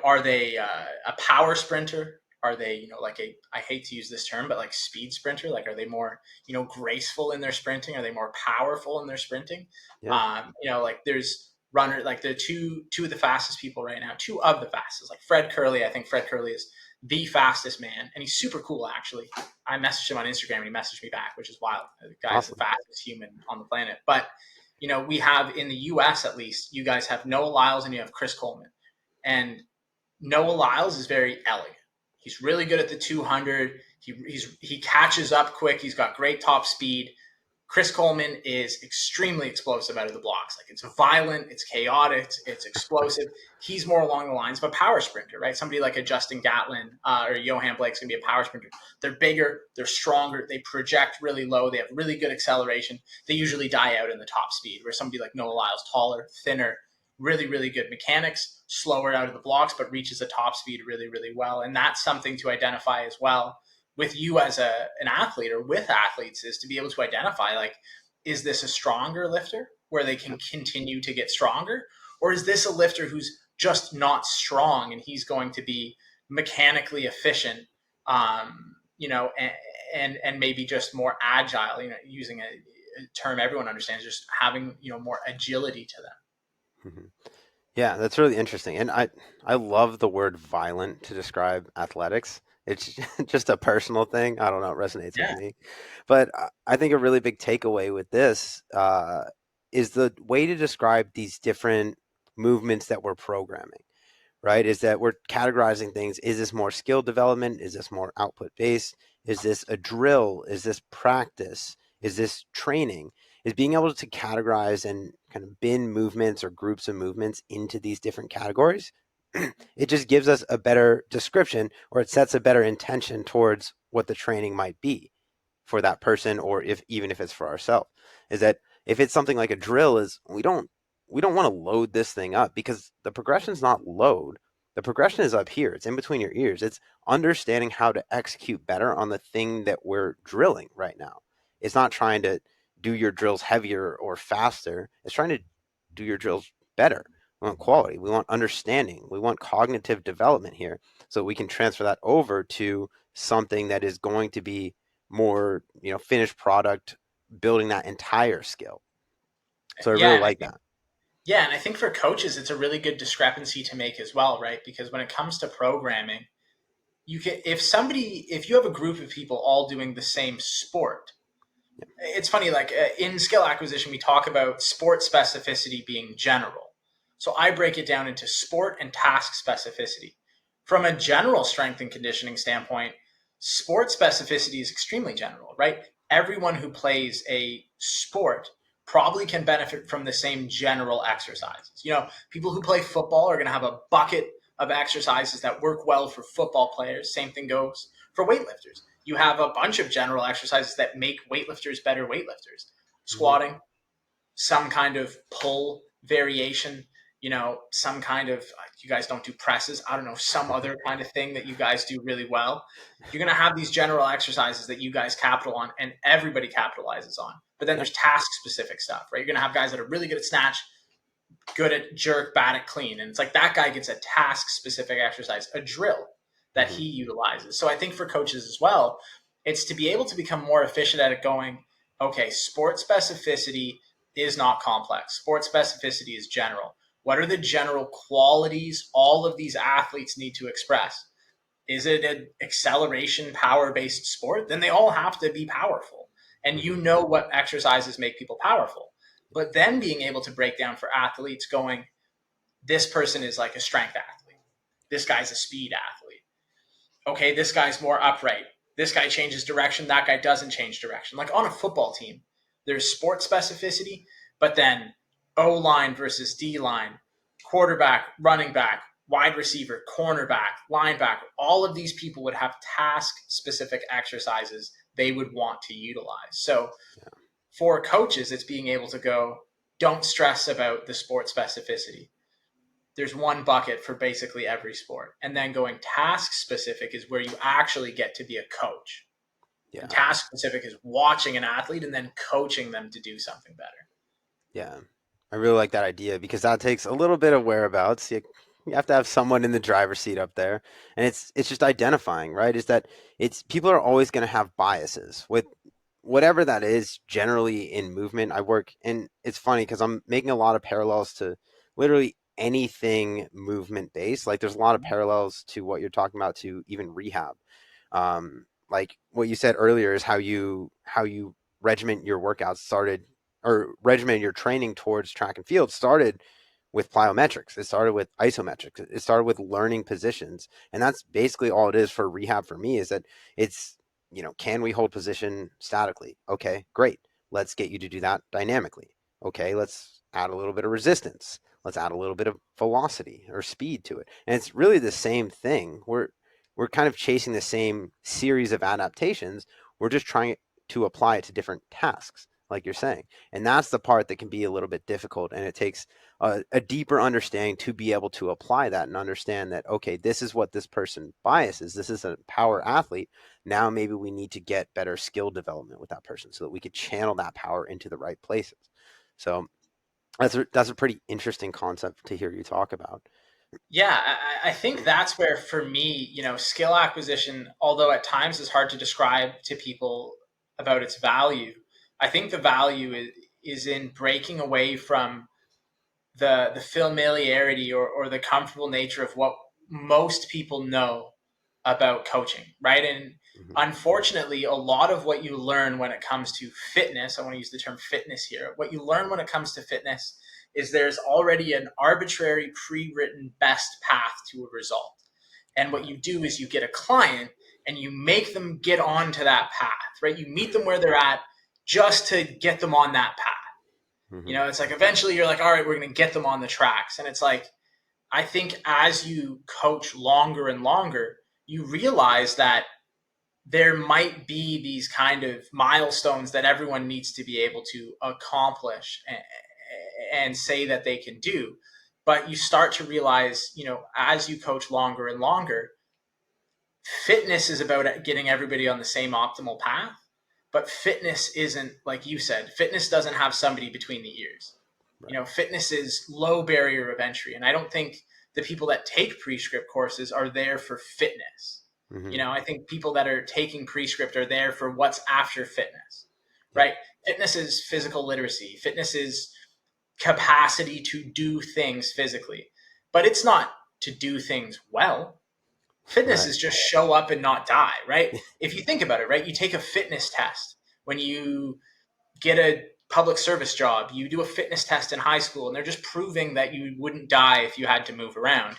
are they a power sprinter? Are they, like I hate to use this term, but like speed sprinter? Like, are they more, graceful in their sprinting? Are they more powerful in their sprinting? Yeah. Like there's runner, like the two of the fastest people right now, two of the fastest, like Fred Curley. I think Fred Curley is the fastest man, and he's super cool, actually. I messaged him on Instagram and he messaged me back, which is wild. The guy's Awesome. the fastest human on the planet. But, we have in the US, at least, you guys have Noah Lyles and you have Chris Coleman. And Noah Lyles is very elegant. He's really good at the 200. He catches up quick. He's got great top speed. Chris Coleman is extremely explosive out of the blocks. Like, it's violent, it's chaotic, it's explosive. He's more along the lines of a power sprinter, right? Somebody like a Justin Gatlin or Johan Blake's going to be a power sprinter. They're bigger, they're stronger, they project really low, they have really good acceleration. They usually die out in the top speed, where somebody like Noah Lyles, taller, thinner, really, really good mechanics, slower out of the blocks, but reaches a top speed really, really well. And that's something to identify as well with you as an athlete, or with athletes, is to be able to identify, like, is this a stronger lifter where they can continue to get stronger? Or is this a lifter who's just not strong and he's going to be mechanically efficient, and maybe just more agile, using a term everyone understands, just having, more agility to them. Mm-hmm. Yeah, that's really interesting. And I love the word violent to describe athletics. It's just a personal thing. I don't know, it resonates with me. But I think a really big takeaway with this is the way to describe these different movements that we're programming, right? Is that we're categorizing things. Is this more skill development? Is this more output based? Is this a drill? Is this practice? Is this training? Is being able to categorize and kind of bin movements or groups of movements into these different categories. It just gives us a better description, or it sets a better intention towards what the training might be for that person, or even if it's for ourselves. Is that if it's something like a drill, is we don't want to load this thing up, because the progression is not load. The progression is up here. It's in between your ears. It's understanding how to execute better on the thing that we're drilling right now. It's not trying to do your drills heavier or faster. It's trying to do your drills better. We want quality. We want understanding. We want cognitive development here, so we can transfer that over to something that is going to be more, finished product, building that entire skill. So I really like that. Yeah, and I think for coaches, it's a really good discrepancy to make as well, right? Because when it comes to programming, if you have a group of people all doing the same sport, it's funny, like in skill acquisition, we talk about sport specificity being general. So I break it down into sport and task specificity. From a general strength and conditioning standpoint, sport specificity is extremely general, right? Everyone who plays a sport probably can benefit from the same general exercises. People who play football are going to have a bucket of exercises that work well for football players. Same thing goes for weightlifters. You have a bunch of general exercises that make weightlifters better weightlifters. Squatting, some kind of pull variation, some kind of, you guys don't do presses, I don't know, some other kind of thing that you guys do really well. You're going to have these general exercises that you guys capital on and everybody capitalizes on. But then there's task specific stuff, right? You're going to have guys that are really good at snatch, good at jerk, bad at clean. And it's like that guy gets a task specific exercise, a drill that he utilizes. So I think for coaches as well, it's to be able to become more efficient at it, going, okay, sport specificity is not complex. Sport specificity is general. What are the general qualities all of these athletes need to express? Is it an acceleration power-based sport? Then they all have to be powerful. And what exercises make people powerful. But then being able to break down for athletes, going, this person is like a strength athlete. This guy's a speed athlete. Okay, this guy's more upright. This guy changes direction. That guy doesn't change direction. Like on a football team, there's sport specificity, but then O-line versus D-line, quarterback, running back, wide receiver, cornerback, linebacker, all of these people would have task-specific exercises they would want to utilize. So for coaches, it's being able to go, don't stress about the sport specificity. There's one bucket for basically every sport. And then going task-specific is where you actually get to be a coach. Yeah. Task-specific is watching an athlete and then coaching them to do something better. Yeah. I really like that idea, because that takes a little bit of whereabouts. You You have to have someone in the driver's seat up there, and it's just identifying, right? Is that it's people are always going to have biases with whatever that is. Generally in movement, I work, and it's funny because I'm making a lot of parallels to literally anything movement based. Like there's a lot of parallels to what you're talking about to even rehab. Like what you said earlier is how you regiment your workouts started, or regiment your training towards track and field started with plyometrics. It started with isometrics. It started with learning positions. And that's basically all it is for rehab for me, is that it's, can we hold position statically? Okay, great. Let's get you to do that dynamically. Okay, let's add a little bit of resistance. Let's add a little bit of velocity or speed to it. And it's really the same thing. We're kind of chasing the same series of adaptations. We're just trying to apply it to different tasks, like you're saying. And that's the part that can be a little bit difficult. And it takes a deeper understanding to be able to apply that and understand that, okay, this is what this person biases. This is a power athlete. Now maybe we need to get better skill development with that person so that we could channel that power into the right places. So that's a pretty interesting concept to hear you talk about. Yeah, I think that's where, for me, skill acquisition, although at times is hard to describe to people about its value, I think the value is in breaking away from the familiarity or the comfortable nature of what most people know about coaching, right? And Mm-hmm. unfortunately, a lot of what you learn when it comes to fitness, I want to use the term fitness here, what you learn when it comes to fitness is there's already an arbitrary pre-written best path to a result. And what you do is you get a client and you make them get onto that path, right? You meet them where they're at just to get them on that path. Mm-hmm. It's like eventually you're like, all right, we're going to get them on the tracks. And it's like, I think as you coach longer and longer, you realize that there might be these kind of milestones that everyone needs to be able to accomplish and say that they can do. But you start to realize, as you coach longer and longer, fitness is about getting everybody on the same optimal path. But fitness isn't, like you said, fitness doesn't have somebody between the ears. Right. Fitness is low barrier of entry. And I don't think the people that take prescript courses are there for fitness. Mm-hmm. I think people that are taking prescript are there for what's after fitness, Yeah. right? Fitness is physical literacy. Fitness is capacity to do things physically, but it's not to do things well. Fitness Right. is just show up and not die, right? If you think about it, right? You take a fitness test when you get a public service job, you do a fitness test in high school, and they're just proving that you wouldn't die if you had to move around.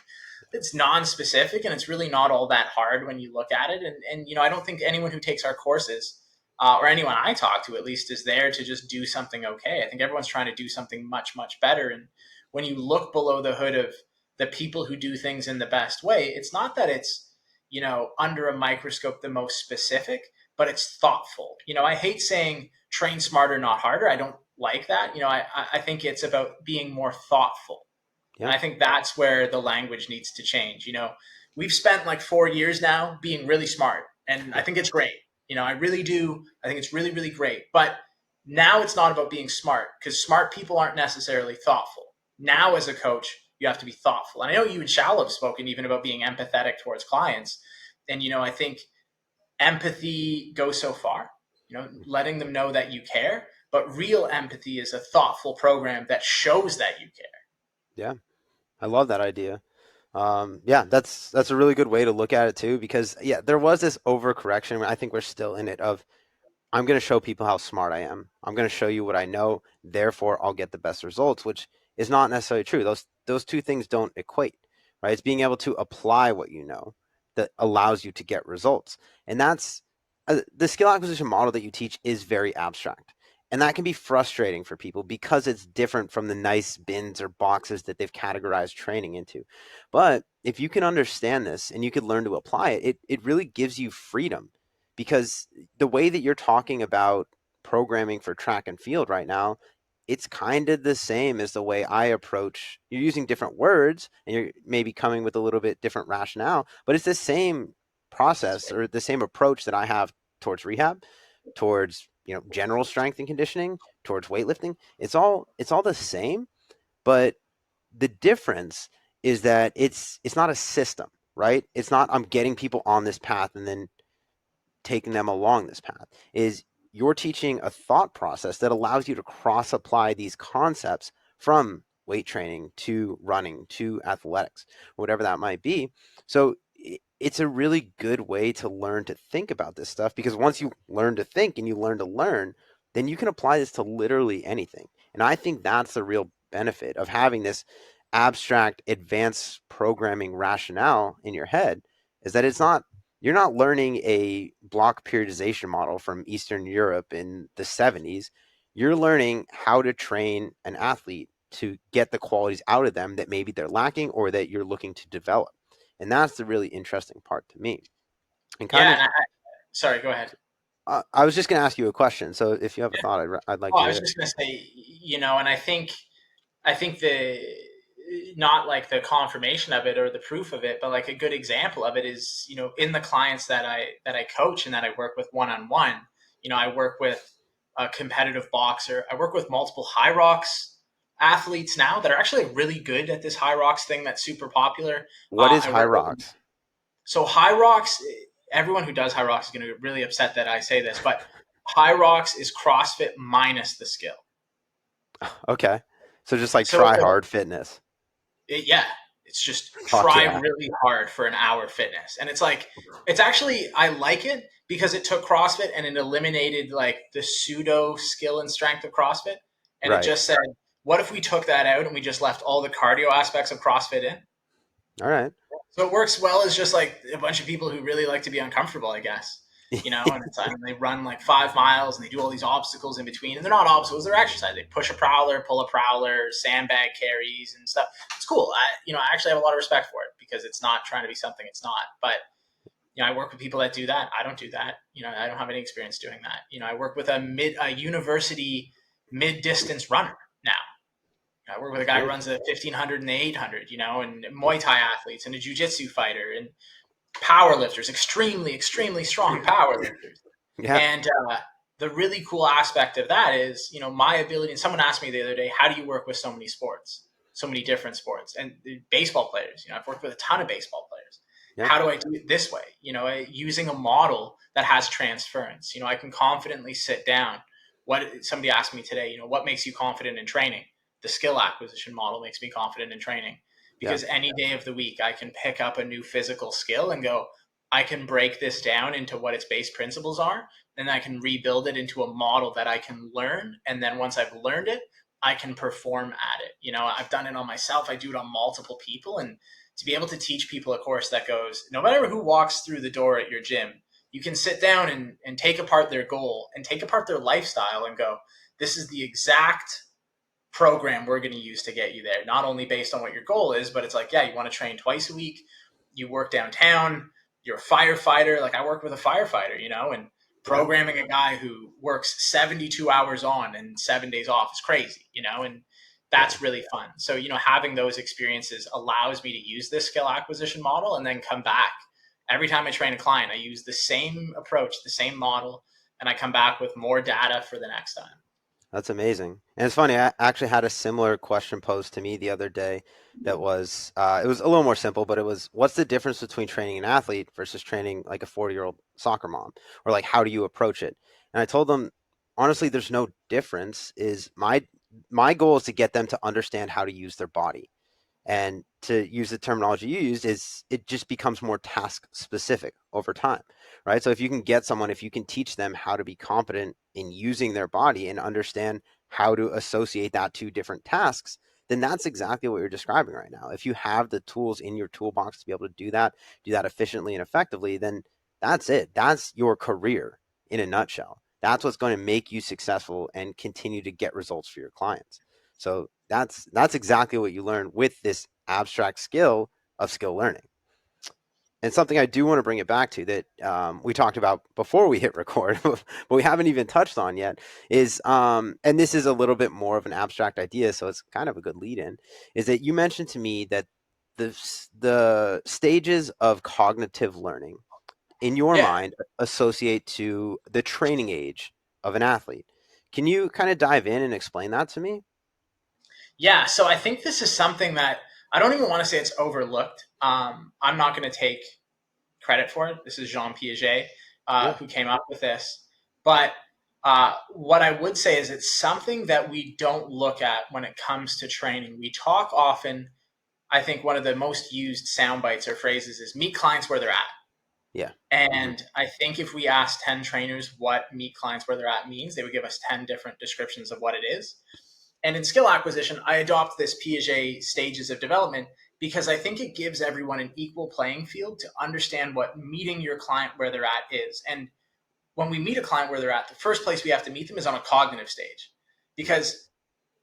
It's non-specific, and it's really not all that hard when you look at it. And I don't think anyone who takes our courses, or anyone I talk to at least, is there to just do something okay. I think everyone's trying to do something much, much better. And when you look below the hood of the people who do things in the best way, it's not that it's, under a microscope the most specific, but it's thoughtful. I hate saying train smarter, not harder. I don't like that. I think it's about being more thoughtful. Yeah. And I think that's where the language needs to change. We've spent like 4 years now being really smart, and I think it's great. I really do. I think it's really, really great. But now it's not about being smart, because smart people aren't necessarily thoughtful. Now, as a coach, you have to be thoughtful. And I know you and Shal have spoken even about being empathetic towards clients. And, I think empathy goes so far, letting them know that you care. But real empathy is a thoughtful program that shows that you care. Yeah. I love that idea. Yeah, that's a really good way to look at it too, because yeah, there was this overcorrection. I think we're still in it of I'm going to show people how smart I am. I'm going to show you what I know. Therefore, I'll get the best results, which is not necessarily true. Those two things don't equate, right? It's being able to apply what you know that allows you to get results, and that's the skill acquisition model that you teach is very abstract. And that can be frustrating for people because it's different from the nice bins or boxes that they've categorized training into. But if you can understand this and you can learn to apply it, it really gives you freedom, because the way that you're talking about programming for track and field right now, it's kind of the same as the way I approach. You're using different words and you're maybe coming with a little bit different rationale, but it's the same process or the same approach that I have towards rehab, towards general strength and conditioning, towards weightlifting. It's all the same, but the difference is that it's not a system, right? It's not I'm getting people on this path and then taking them along this path. Is you're teaching a thought process that allows you to cross apply these concepts from weight training to running to athletics, whatever that might be. So it's a really good way to learn to think about this stuff, because once you learn to think and you learn to learn, then you can apply this to literally anything. And I think that's the real benefit of having this abstract advanced programming rationale in your head, is that you're not learning a block periodization model from Eastern Europe in the 70s. You're learning how to train an athlete to get the qualities out of them that maybe they're lacking or that you're looking to develop. And that's the really interesting part to me. And kind of, sorry, go ahead. I was just going to ask you a question. So if you have a thought, I'd like to I hear was it. just going to say, and I think the not like the confirmation of it or the proof of it, but like a good example of it is, in the clients that I coach and that I work with one-on-one, I work with a competitive boxer. I work with multiple high rocks athletes now that are actually really good at this high rocks thing that's super popular. What is high rocks? So high rocks, everyone who does high rocks is going to get really upset that I say this, but high rocks is CrossFit minus the skill. Okay. So just like try hard fitness. It's just try really hard for an hour fitness. And it's like, I like it because it took CrossFit and it eliminated like the pseudo skill and strength of CrossFit. And It just said, what if we took that out and we just left all the cardio aspects of CrossFit in? All right. So it works well as just like a bunch of people who really like to be uncomfortable, I guess. And they run like 5 miles and they do all these obstacles in between, and they're not obstacles, they're exercise. They push a prowler, pull a prowler, sandbag carries and stuff. It's cool. I actually have a lot of respect for it because it's not trying to be something it's not. But I work with people that do that. I don't do that. I don't have any experience doing that. I work with a university mid-distance runner now. I work with a guy who runs the 1500 and the 800, and Muay Thai athletes and a jiu-jitsu fighter and power lifters, extremely, extremely strong power lifters. Yeah. And the really cool aspect of that is, my ability, and someone asked me the other day, how do you work with so many sports, so many different sports? And baseball players, I've worked with a ton of baseball players. Yeah. How do I do it this way? Using a model that has transference. I can confidently sit down. Somebody asked me today, what makes you confident in training? The skill acquisition model makes me confident in training. Because any day of the week, I can pick up a new physical skill and go, I can break this down into what its base principles are. Then I can rebuild it into a model that I can learn. And then once I've learned it, I can perform at it. I've done it on myself. I do it on multiple people. And to be able to teach people a course that goes, no matter who walks through the door at your gym, you can sit down and take apart their goal and take apart their lifestyle and go, this is the exact program we're going to use to get you there, not only based on what your goal is, but it's like, you want to train twice a week, you work downtown, you're a firefighter. Like I work with a firefighter, and programming a guy who works 72 hours on and 7 days off is crazy, and that's really fun. So, having those experiences allows me to use this skill acquisition model and then come back. Every time I train a client, I use the same approach, the same model, and I come back with more data for the next time. That's amazing. And it's funny, I actually had a similar question posed to me the other day that was, it was a little more simple, but it was, what's the difference between training an athlete versus training like a 40-year-old soccer mom? Or like, how do you approach it? And I told them, honestly, there's no difference. Is my goal is to get them to understand how to use their body. And to use the terminology you used, is it just becomes more task specific over time, right? So if you can teach them how to be competent in using their body and understand how to associate that to different tasks, then that's exactly what you're describing right now. If you have the tools in your toolbox to be able to do that efficiently and effectively, then that's it. That's your career in a nutshell. That's what's going to make you successful and continue to get results for your clients. So that's exactly what you learn with this abstract skill of skill learning. And something I do want to bring it back to that we talked about before we hit record, but we haven't even touched on yet is, and this is a little bit more of an abstract idea, so it's kind of a good lead in, is that you mentioned to me that the stages of cognitive learning in your mind associate to the training age of an athlete. Can you kind of dive in and explain that to me? Yeah, so I think this is something that I don't even want to say it's overlooked. I'm not going to take credit for it. This is Jean Piaget who came up with this. But what I would say is it's something that we don't look at when it comes to training. We talk often. I think one of the most used sound bites or phrases is meet clients where they're at. Yeah. And I think if we ask 10 trainers what meet clients where they're at means, they would give us 10 different descriptions of what it is. And in skill acquisition, I adopt this Piaget stages of development because I think it gives everyone an equal playing field to understand what meeting your client where they're at is. And when we meet a client where they're at, the first place we have to meet them is on a cognitive stage, because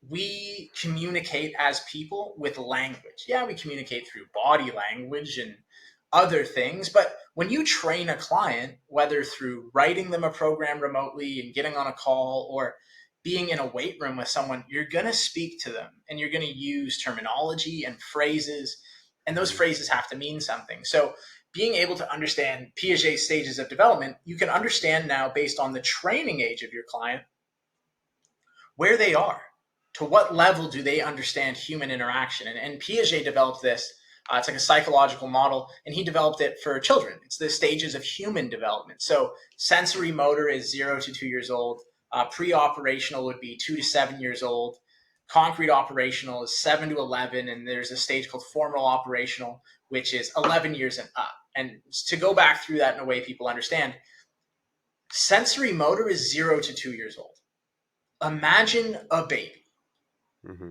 we communicate as people with language. Yeah, we communicate through body language and other things, but when you train a client, whether through writing them a program remotely and getting on a call or being in a weight room with someone, you're going to speak to them and you're going to use terminology and phrases, and those phrases have to mean something. So being able to understand Piaget's stages of development, you can understand now based on the training age of your client, where they are, to what level do they understand human interaction. And Piaget developed this. It's like a psychological model, and he developed it for children. It's the stages of human development. So sensory motor is 0 to 2 years old. Pre-operational would be 2 to 7 years old. Concrete operational is 7 to 11. And there's a stage called formal operational, which is 11 years and up. And to go back through that in a way people understand, sensory motor is 0 to 2 years old. Imagine a baby. Mm-hmm.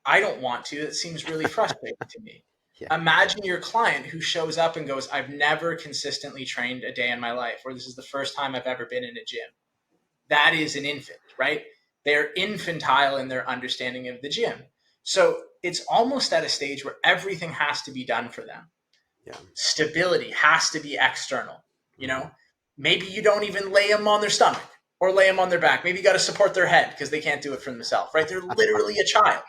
I don't want to. It seems really frustrating to me. Yeah. Imagine your client who shows up and goes, I've never consistently trained a day in my life, or this is the first time I've ever been in a gym. That is an infant, right? They're infantile in their understanding of the gym. So it's almost at a stage where everything has to be done for them. Yeah. Stability has to be external. You know, maybe you don't even lay them on their stomach or lay them on their back. Maybe you got to support their head because they can't do it for themselves, right? They're literally a child.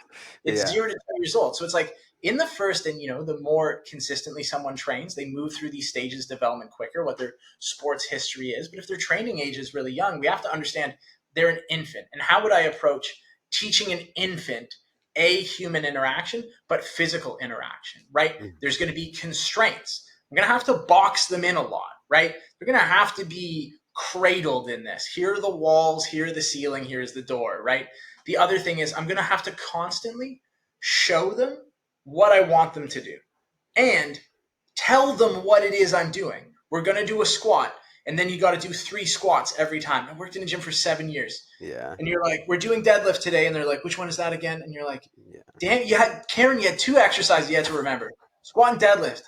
It's 0 to 2 years old. So it's like in the first, and the more consistently someone trains, they move through these stages of development quicker, what their sports history is. But if their training age is really young, we have to understand they're an infant. And how would I approach teaching an infant human interaction, but physical interaction, right? There's going to be constraints. I'm going to have to box them in a lot, right? They're going to have to be cradled in this. Here are the walls, here are the ceiling, here's the door, right? The other thing is I'm going to have to constantly show them what I want them to do and tell them what it is I'm doing. We're going to do a squat, and then you got to do 3 squats every time. I worked in a gym for 7 years. Yeah. And you're like, we're doing deadlift today. And they're like, which one is that again? And you're like, damn, Karen, you had 2 exercises you had to remember. Squat and deadlift.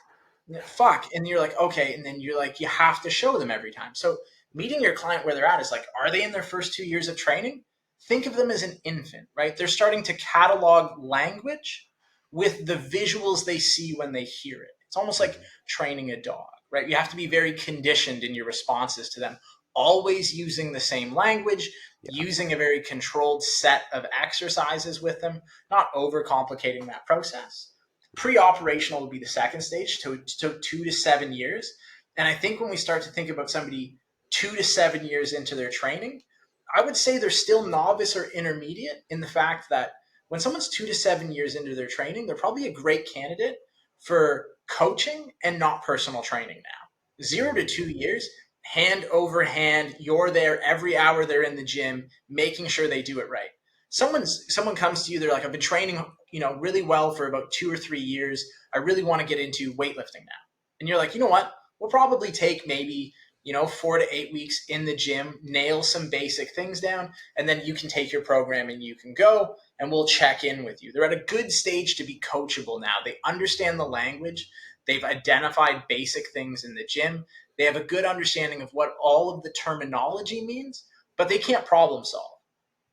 Fuck. And you're like, okay. And then you're like, you have to show them every time. So meeting your client where they're at is like, are they in their first 2 years of training? Think of them as an infant, right? They're starting to catalog language with the visuals they see when they hear it. It's almost like training a dog, right? You have to be very conditioned in your responses to them, always using the same language, using a very controlled set of exercises with them, not overcomplicating that process. Pre-operational would be the second stage, so 2 to 7 years. And I think when we start to think about somebody 2 to 7 years into their training, I would say they're still novice or intermediate in the fact that when someone's 2 to 7 years into their training, they're probably a great candidate for coaching and not personal training now. 0 to 2 years, hand over hand, you're there every hour they're in the gym, making sure they do it right. Someone comes to you, they're like, I've been training, really well for about 2 or 3 years. I really want to get into weightlifting now. And you're like, you know what? We'll probably take maybe 4 to 8 weeks in the gym, nail some basic things down, and then you can take your program and you can go, and we'll check in with you. They're at a good stage to be coachable now. They understand the language. They've identified basic things in the gym. They have a good understanding of what all of the terminology means, but they can't problem solve.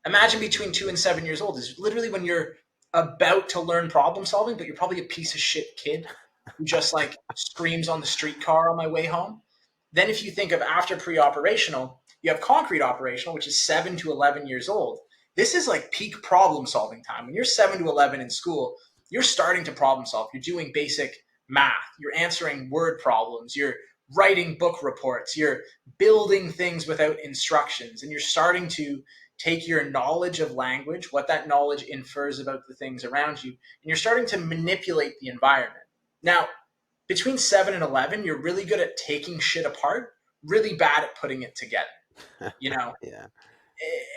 Imagine between 2 and 7 years old is literally when you're about to learn problem solving, but you're probably a piece of shit kid who just like screams on the streetcar on my way home. Then if you think of after pre-operational, you have concrete operational, which is 7 to 11 years old. This is like peak problem solving time. When you're 7 to 11 in school, you're starting to problem solve. You're doing basic math. You're answering word problems. You're writing book reports. You're building things without instructions. And you're starting to take your knowledge of language, what that knowledge infers about the things around you, and you're starting to manipulate the environment. Now, between 7 and 11, you're really good at taking shit apart, really bad at putting it together, you know? Yeah.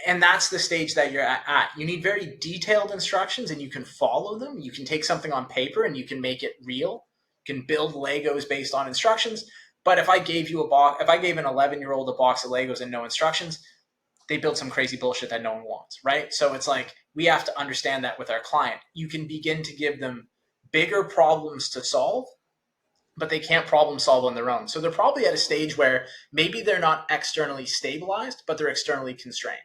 And that's the stage that you're at. You need very detailed instructions and you can follow them. You can take something on paper and you can make it real. You can build Legos based on instructions. But if I gave an 11-year-old a box of Legos and no instructions, they build some crazy bullshit that no one wants, right? So it's like, we have to understand that with our client. You can begin to give them bigger problems to solve, but they can't problem solve on their own. So they're probably at a stage where maybe they're not externally stabilized, but they're externally constrained.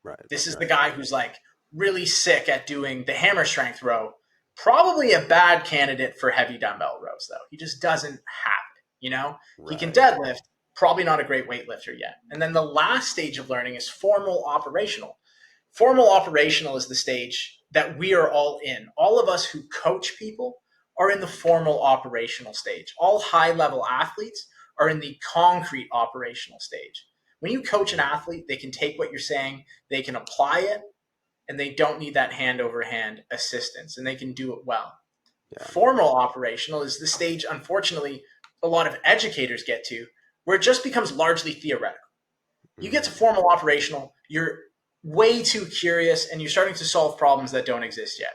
Right. This is the guy who's like really sick at doing the hammer strength row. Probably a bad candidate for heavy dumbbell rows, though. He just doesn't have it, you know? He can deadlift, probably not a great weightlifter yet. And then the last stage of learning is formal operational. Formal operational is the stage that we are all in. All of us who coach people are in the formal operational stage. All high-level athletes are in the concrete operational stage. When you coach an athlete, they can take what you're saying, they can apply it, and they don't need that hand-over-hand assistance, and they can do it well. Yeah. Formal operational is the stage, unfortunately, a lot of educators get to, where it just becomes largely theoretical. You get to formal operational, you're way too curious, and you're starting to solve problems that don't exist yet.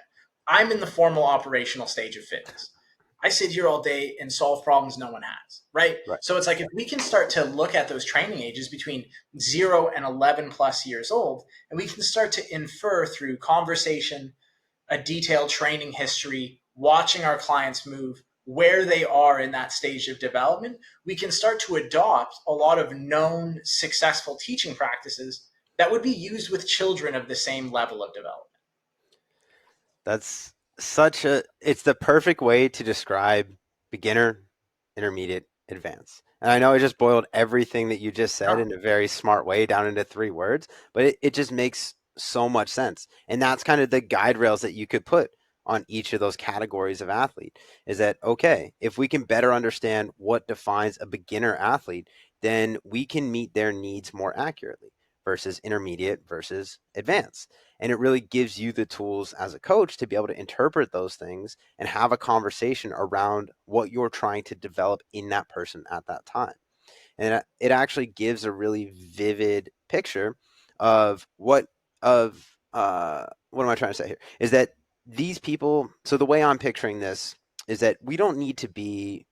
I'm in the formal operational stage of fitness. I sit here all day and solve problems no one has, right? So it's like, if we can start to look at those training ages between 0 and 11 plus years old, and we can start to infer through conversation, a detailed training history, watching our clients move, where they are in that stage of development, we can start to adopt a lot of known successful teaching practices that would be used with children of the same level of development. That's it's the perfect way to describe beginner, intermediate, advanced. And I know I just boiled everything that you just said in a very smart way down into 3 words, but it just makes so much sense. And that's kind of the guide rails that you could put on each of those categories of athlete, is that, okay, if we can better understand what defines a beginner athlete, then we can meet their needs more accurately versus intermediate versus advanced. And it really gives you the tools as a coach to be able to interpret those things and have a conversation around what you're trying to develop in that person at that time. And it actually gives a really vivid picture of what am I trying to say here? Is that these people, so the way I'm picturing this is that we don't need to be,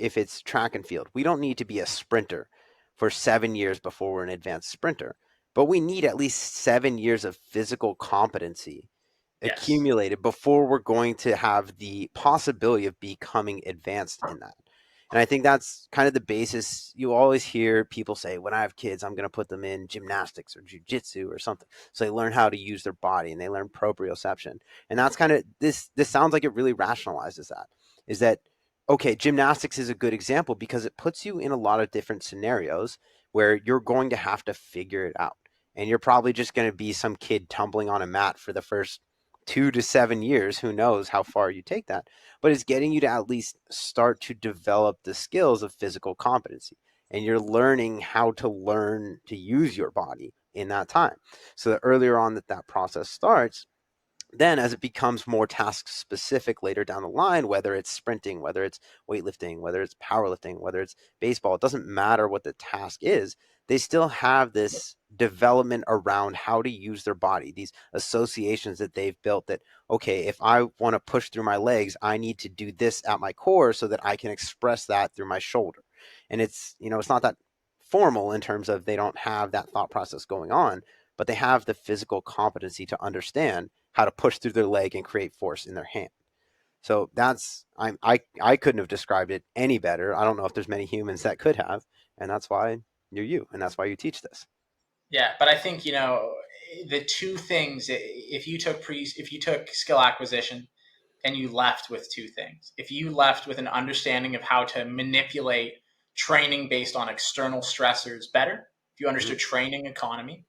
if it's track and field, we don't need to be a sprinter for 7 years before we're an advanced sprinter. But we need at least 7 years of physical competency accumulated before we're going to have the possibility of becoming advanced in that. And I think that's kind of the basis. You always hear people say, when I have kids, I'm going to put them in gymnastics or jujitsu or something, so they learn how to use their body and they learn proprioception. And that's kind of, this sounds like it really rationalizes that, is that, okay, gymnastics is a good example because it puts you in a lot of different scenarios where you're going to have to figure it out. And you're probably just going to be some kid tumbling on a mat for the first 2 to 7 years. Who knows how far you take that? But it's getting you to at least start to develop the skills of physical competency. And you're learning how to learn to use your body in that time. So the earlier on that process starts, then as it becomes more task specific later down the line, whether it's sprinting, whether it's weightlifting, whether it's powerlifting, whether it's baseball, it doesn't matter what the task is, they still have this development around how to use their body, these associations that they've built that, okay, if I want to push through my legs, I need to do this at my core so that I can express that through my shoulder. And it's, it's not that formal in terms of they don't have that thought process going on, but they have the physical competency to understand how to push through their leg and create force in their hand. So that's, I couldn't have described it any better. I don't know if there's many humans that could have, and that's why you're you, and that's why you teach this. Yeah, but I think, the two things, if you took skill acquisition and you left with 2 things, if you left with an understanding of how to manipulate training based on external stressors better, if you understood training economy,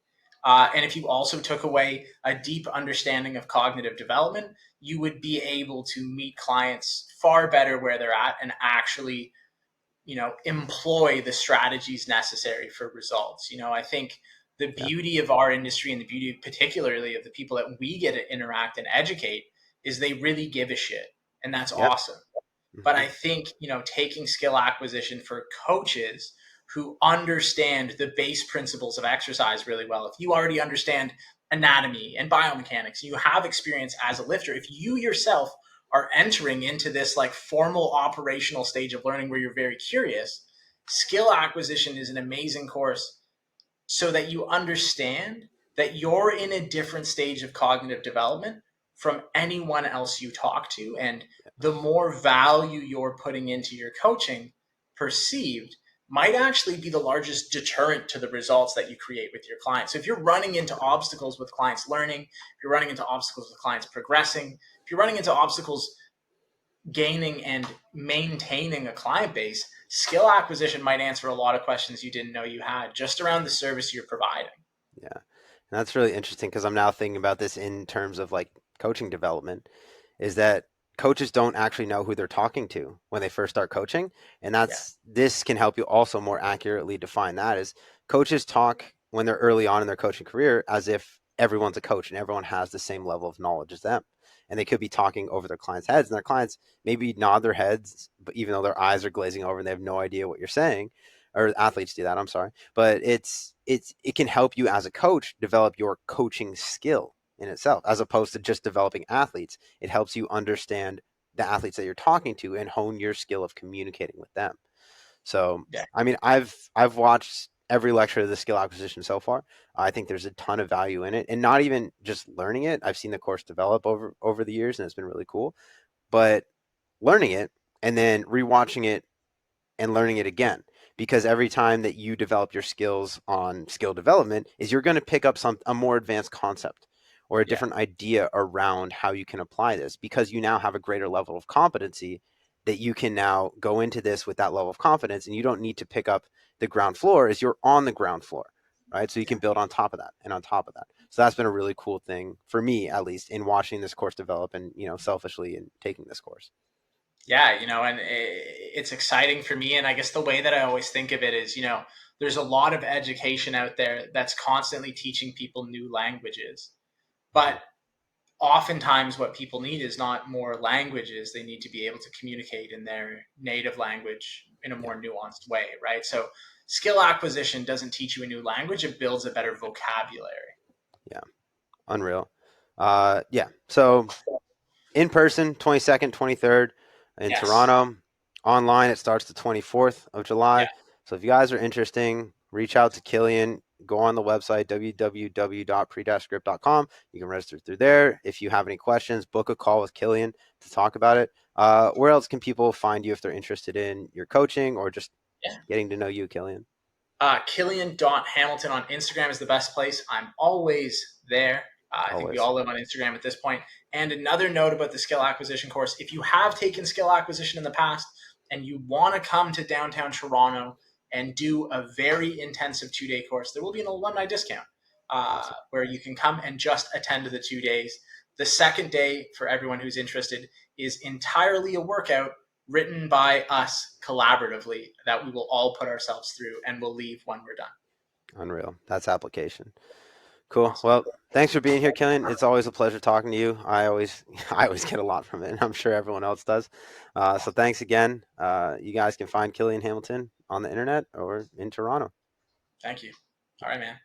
and if you also took away a deep understanding of cognitive development, you would be able to meet clients far better where they're at and actually, employ the strategies necessary for results. I think the Yeah. beauty of our industry and the beauty particularly of the people that we get to interact and educate is they really give a shit. And that's Yep. awesome. But Mhm. I think, taking skill acquisition for coaches who understand the base principles of exercise really well, if you already understand anatomy and biomechanics, you have experience as a lifter, if you yourself are entering into this like formal operational stage of learning where you're very curious, skill acquisition is an amazing course so that you understand that you're in a different stage of cognitive development from anyone else you talk to. And the more value you're putting into your coaching perceived might actually be the largest deterrent to the results that you create with your clients. So if you're running into obstacles with clients learning, if you're running into obstacles with clients progressing, if you're running into obstacles gaining and maintaining a client base, skill acquisition might answer a lot of questions you didn't know you had just around the service you're providing. Yeah. And that's really interesting because I'm now thinking about this in terms of like coaching development, is that coaches don't actually know who they're talking to when they first start coaching. And Yeah. this can help you also more accurately define that, is coaches talk when they're early on in their coaching career as if everyone's a coach and everyone has the same level of knowledge as them. And they could be talking over their clients' heads, and their clients maybe nod their heads, but even though their eyes are glazing over and they have no idea what you're saying, or athletes do that, I'm sorry. But it can help you as a coach develop your coaching skill in itself, as opposed to just developing athletes. It helps you understand the athletes that you're talking to and hone your skill of communicating with them. So, Yeah. I mean, I've watched every lecture of the skill acquisition so far. I think there's a ton of value in it, and not even just learning it. I've seen the course develop over the years, and it's been really cool. But learning it and then rewatching it and learning it again, because every time that you develop your skills on skill development is you're going to pick up a more advanced concept or a Yeah. different idea around how you can apply this, because you now have a greater level of competency that you can now go into this with that level of confidence, and you don't need to pick up the ground floor as you're on the ground floor, right? So you can build on top of that and on top of that. So that's been a really cool thing for me, at least, in watching this course develop and, selfishly in taking this course. Yeah, and it's exciting for me. And I guess the way that I always think of it is, there's a lot of education out there that's constantly teaching people new languages. But oftentimes what people need is not more languages. They need to be able to communicate in their native language in a Yeah. more nuanced way, right? So skill acquisition doesn't teach you a new language. It builds a better vocabulary. Yeah. Unreal. Yeah. So in person, 22nd, 23rd in Yes. Toronto. Online, it starts the 24th of Yeah. July. So if you guys are interested, reach out to Killian. Go on the website, www.pre-script.com. You can register through there. If you have any questions, book a call with Killian to talk about it. Where else can people find you if they're interested in your coaching or just Yeah. getting to know you, Killian? Killian.Hamilton on Instagram is the best place. I'm always there. I think we Always. all live on Instagram at this point. And another note about the skill acquisition course, if you have taken skill acquisition in the past and you want to come to downtown Toronto and do a very intensive 2-day course, there will be an alumni discount Awesome. where you can come and just attend to the 2 days. The second day, for everyone who's interested, is entirely a workout written by us collaboratively that we will all put ourselves through, and we'll leave when we're done. Unreal. That's application. Cool. Awesome. Well, thanks for being here, Killian. It's always a pleasure talking to you. I always get a lot from it, and I'm sure everyone else does. So thanks again. You guys can find Killian Hamilton on the internet or in Toronto. Thank you. All right, man.